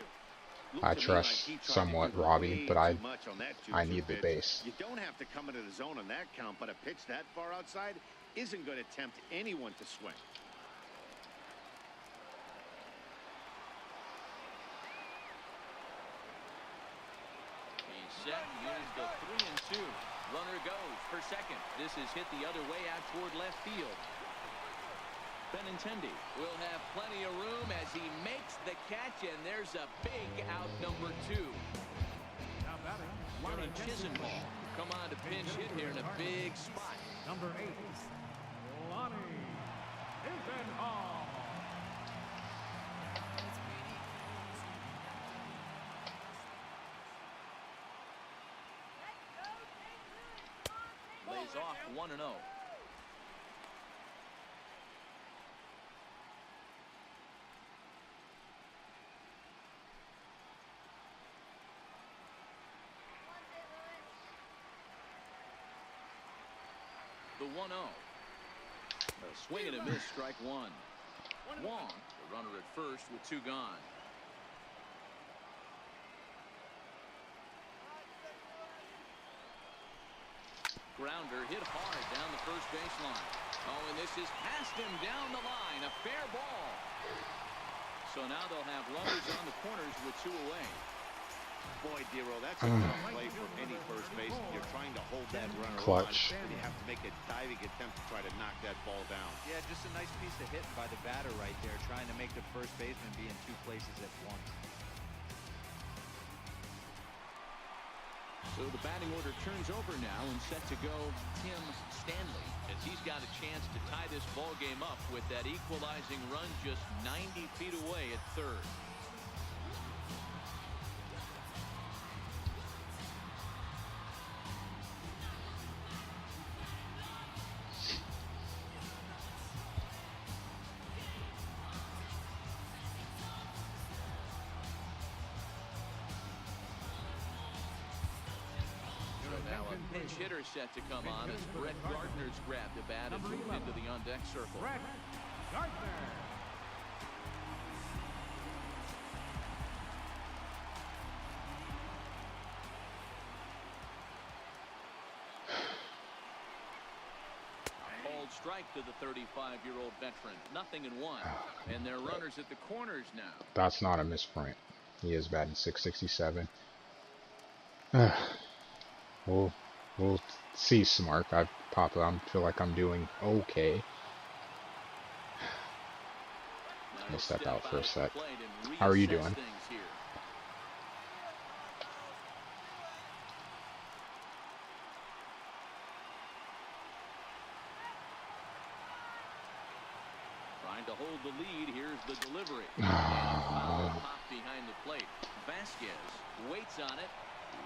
Looked I to me trust like he tried to somewhat do Robbie, way but too I much on that I 2-2 need the pitch. base. You don't have to come into the zone on that count, but a pitch that far outside isn't going to tempt anyone to swing. He's set. Here's the 3-2 2. Runner goes for second. This is hit the other way out toward left field. Benintendi will have plenty of room as he makes the catch, and there's a big out number 2. Now batting, Lonnie Chisenball come on to pinch hit here in a big spot. number 8, Lonnie Chisenball. Lays off 1-0. The 1-0. A swing and a miss, strike 1. Wong, the runner at first with 2 gone. Grounder hit hard down the first baseline. Oh, and this is past him down the line. A fair ball. So now they'll have runners on the corners with 2 away. Boy, Dero, that's a tough play for any first baseman. You're trying to hold that runner Clutch. on, and you have to make a diving attempt to try to knock that ball down. Yeah, just a nice piece of hitting by the batter right there, trying to make the first baseman be in 2 places at once. So the batting order turns over now and set to go Tim Stanley as he's got a chance to tie this ball game up with that equalizing run just 90 feet away at third. Pinch hitter set to come on as Brett Gardner's grabbed the bat and moved into the on-deck circle. Brett Gardner. Called strike to the 35-year-old veteran. 0-1. And they're runners at the corners now. That's not a misprint. He is batting 667. We'll see, Smart. I feel like I'm doing okay. We'll step out for a sec. How are you doing? Trying to hold the lead. Here's the delivery. Pop behind the plate. Vasquez waits on it.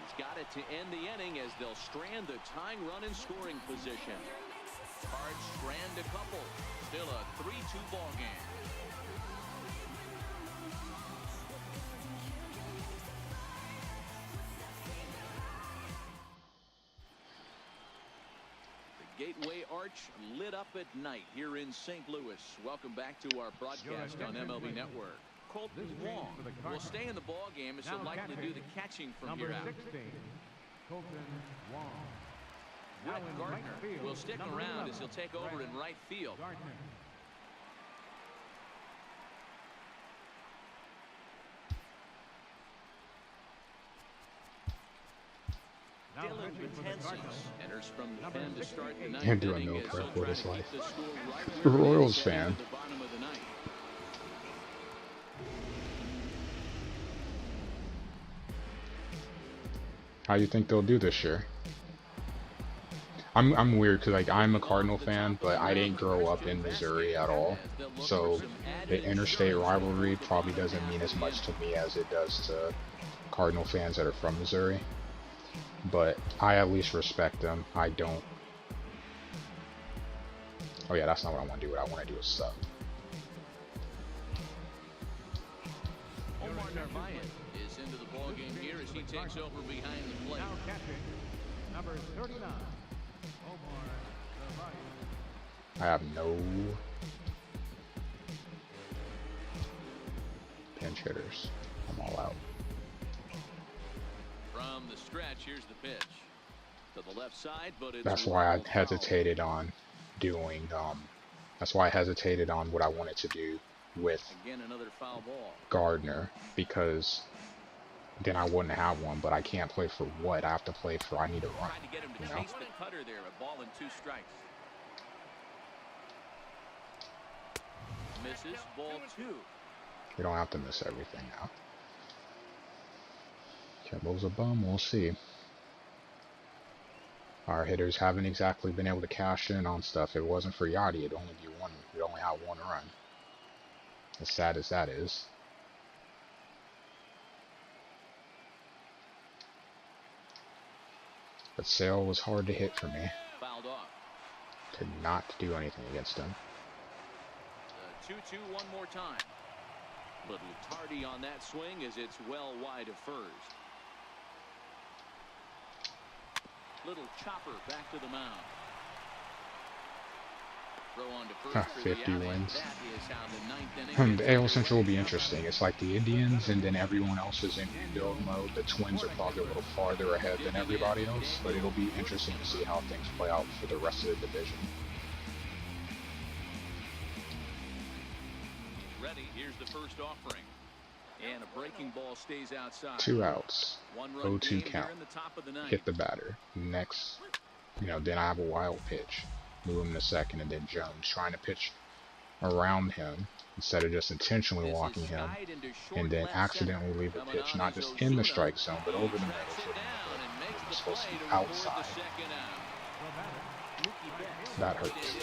He's got it to end the inning as they'll strand the tying run in scoring position. Cards strand a couple. Still a 3-2 ball game. The Gateway Arch lit up at night here in St. Louis. Welcome back to our broadcast on MLB Network. Colton Wong will stay in the ball game as he'll likely do the catching from here out. 16, Colton Wong. Brett Gardner will stick around as he'll take over in right field. Dylan Betances enters from the pen to start the ninth. Can't do a inning no as prep he'll with his try to life. keep the score right The where it is Royals heading fan. to the bottom of the ninth. How do you think they'll do this year? I'm weird because like I'm a Cardinal fan, but I didn't grow up in Missouri at all, so the interstate rivalry probably doesn't mean as much to me as it does to Cardinal fans that are from Missouri. But I at least respect them. I don't. Oh yeah, that's not what I want to do. What I want to do is sub. Omar Narvaez is into the ball game here as he takes over behind the plate. Now catching, number 39, Omar Narvaez. I have no pinch hitters. I'm all out. From the stretch, here's the pitch to the left side, but it's That's why I foul. hesitated on doing. That's why I hesitated on what I wanted to do with Again, another foul ball. Gardner, because then I wouldn't have one. But I can't play for what? I have to play for I need a run. Tried to get him to You know? chase the cutter there. A ball and 2 strikes. Misses. Ball 2. You don't have to miss everything now. Kimball's a bum. We'll see. Our hitters haven't exactly been able to cash in on stuff. If it wasn't for Yachty, it'd only be one. We'd only have one run. As sad as that is. But Sale was hard to hit for me. Fouled off. Could not do anything against him. 2-2 one more time. Little tardy on that swing as it's well wide of first. Little chopper back to the mound. Throw on to first for the 50 outing. wins. That is how the 9th inning The AL Central will be interesting. It's like the Indians, and then everyone else is in rebuild mode. The Twins are probably a little farther ahead than everybody else, but it'll be interesting to see how things play out for the rest of the division. Ready. Here's the first offering. And a breaking ball stays outside. 2 outs. 1-run 0-2 game count. here in the top of the 9th. Hit the batter. Next, then I have a wild pitch. Move him to second, and then Jones trying to pitch around him instead of just intentionally walking him, and then accidentally leave a pitch, not just in the strike zone, but over the middle for the middle. It's supposed to be outside. That hurts.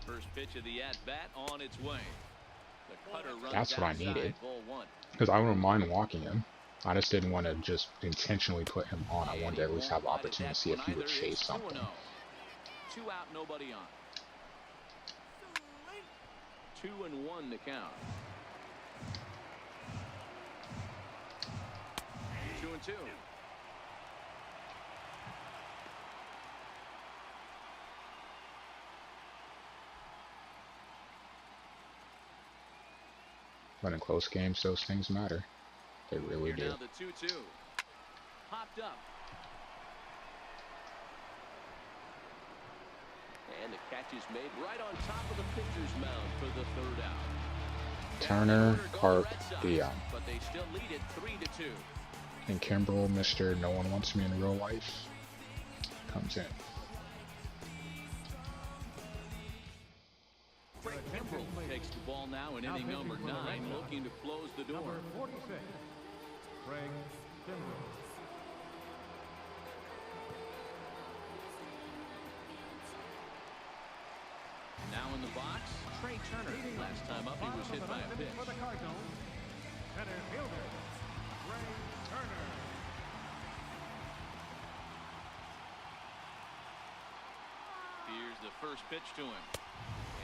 First pitch of the at-bat on its way. The cutter runs That's what I outside, needed. ball 1. Because I wouldn't mind walking him. I just didn't want to just intentionally put him on. I wanted to at least have the opportunity to see if he would chase something. 2 out, nobody on. 2-1 to count. 2-2. But in close games, those things matter. They really do. Now the 2-2. Popped up. And the catch is made right on top of the pitcher's mound for the 3rd out. Turner, Carp, Dion. But they still lead it 3-2. And Kimbrel, Mr. No One Wants Me in Real Life, comes in. Kimbrel takes the ball now in inning number 9, looking to close the door. Number 46, Craig Kimbrel. Now in the box, Trey Turner. Last time up, he was hit by a pitch. For the Cardinals, center fielder, Trey Turner. Here's the first pitch to him.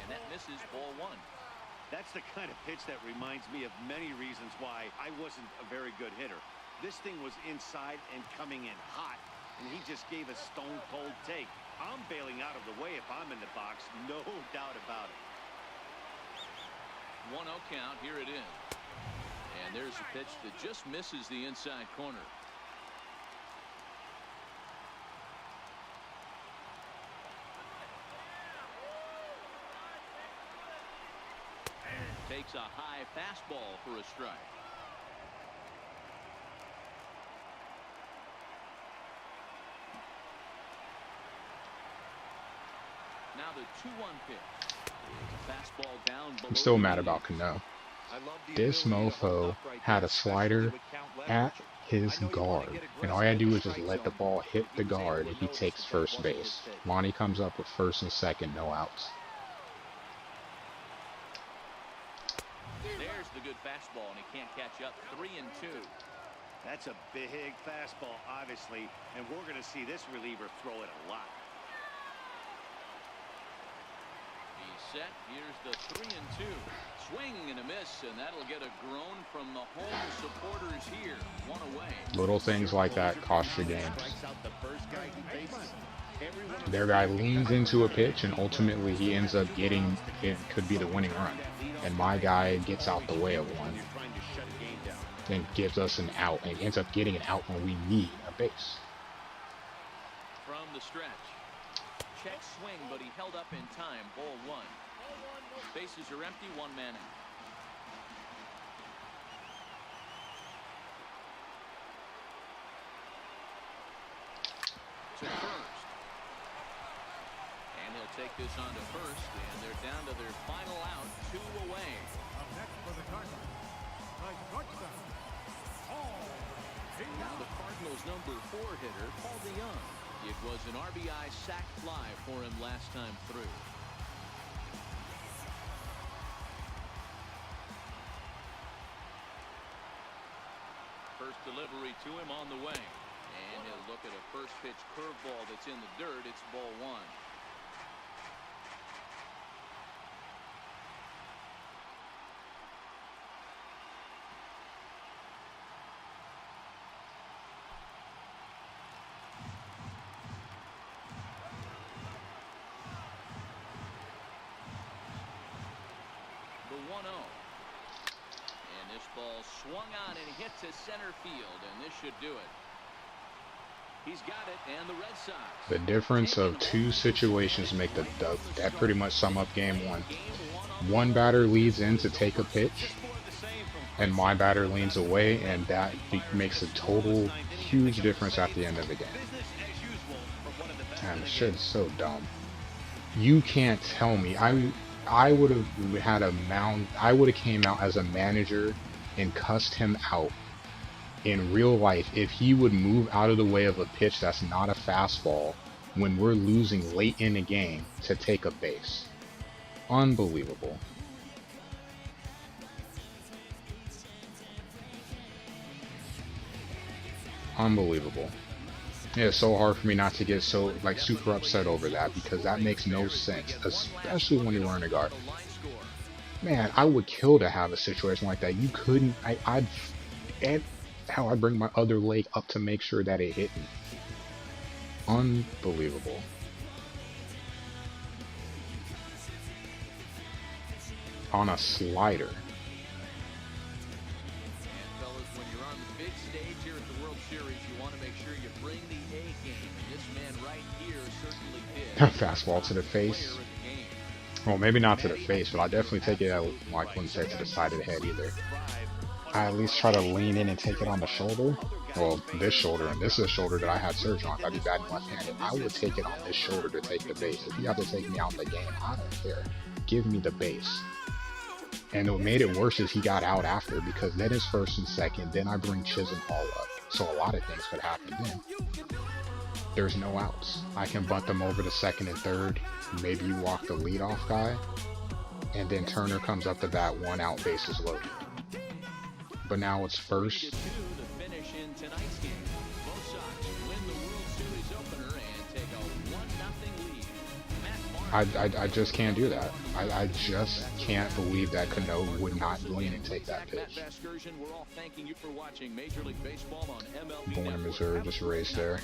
And that misses, ball 1. That's the kind of pitch that reminds me of many reasons why I wasn't a very good hitter. This thing was inside and coming in hot, and he just gave a stone-cold take. I'm bailing out of the way if I'm in the box, no doubt about it. 1-0 count, here it is. And there's a pitch that just misses the inside corner. Takes a high fastball for a strike. Now the 2-1 pitch. Fastball down below. I'm still mad about Cano. This mofo had a slider at his guard, and all I had to do was just let the ball hit the guard, and he takes first base. Lonnie comes up with first and second, no outs. There's the good fastball, and he can't catch up. 3-2. That's a big fastball, obviously, and we're going to see this reliever throw it a lot. He's set. Here's the 3-2. Swing and a miss, and that'll get a groan from the home supporters here. 1 away. Little things like that cost you games. Their guy leans into a pitch, and ultimately he ends up getting, it could be the winning run. And my guy gets out the way of one. and gives us an out and ends up getting an out when we need a base. From the stretch. Check swing, but he held up in time. Ball one. Bases are empty, one man out. To first. And he'll take this on to first, and they're down to their final out, 2 away. Up next for the Cardinals, the shortstop, Paul DeYoung. Now the Cardinals' number 4 hitter, Paul DeYoung. It was an RBI sac fly for him last time through. First delivery to him on the way. And he'll look at a first pitch curveball that's in the dirt. It's ball one. The 1-0. And this ball swung on and hit to center field, and this should do it. He's got it, and the Red Sox. The difference of 2 situations make that pretty much sum up game 1. One batter leads in to take a pitch, and my batter leans away, and that makes a total huge difference at the end of the game. And this shit is so dumb. You can't tell me. I would have had a mound. I would have came out as a manager and cussed him out in real life if he would move out of the way of a pitch that's not a fastball when we're losing late in the game to take a base. Unbelievable. Unbelievable. Yeah, it's so hard for me not to get so super upset over that, because that makes no sense, especially when you're wearing a guard. Man, I would kill to have a situation like that. You couldn't. I'd bring my other leg up to make sure that it hit me. Unbelievable. On a slider. Fastball to the face. Well, maybe not to the face, but I definitely take it out. Well, I wouldn't say to the side of the head either. I at least try to lean in and take it on the shoulder. Well, this shoulder, and this is a shoulder that I had surgery on. I'd be batting left-handed. I would take it on this shoulder to take the base. If you have to take me out of the game, I don't care. Give me the base. And what made it worse is he got out after, because then it's first and second. Then I bring Chisenhall up. So a lot of things could happen then. There's no outs. I can bunt them over to second and third. Maybe you walk the leadoff guy, and then Turner comes up to bat, 1 out, bases loaded. But now it's first. I just can't do that. I just can't believe that Cano would not lean and take that pitch. Born in Missouri, just raced there.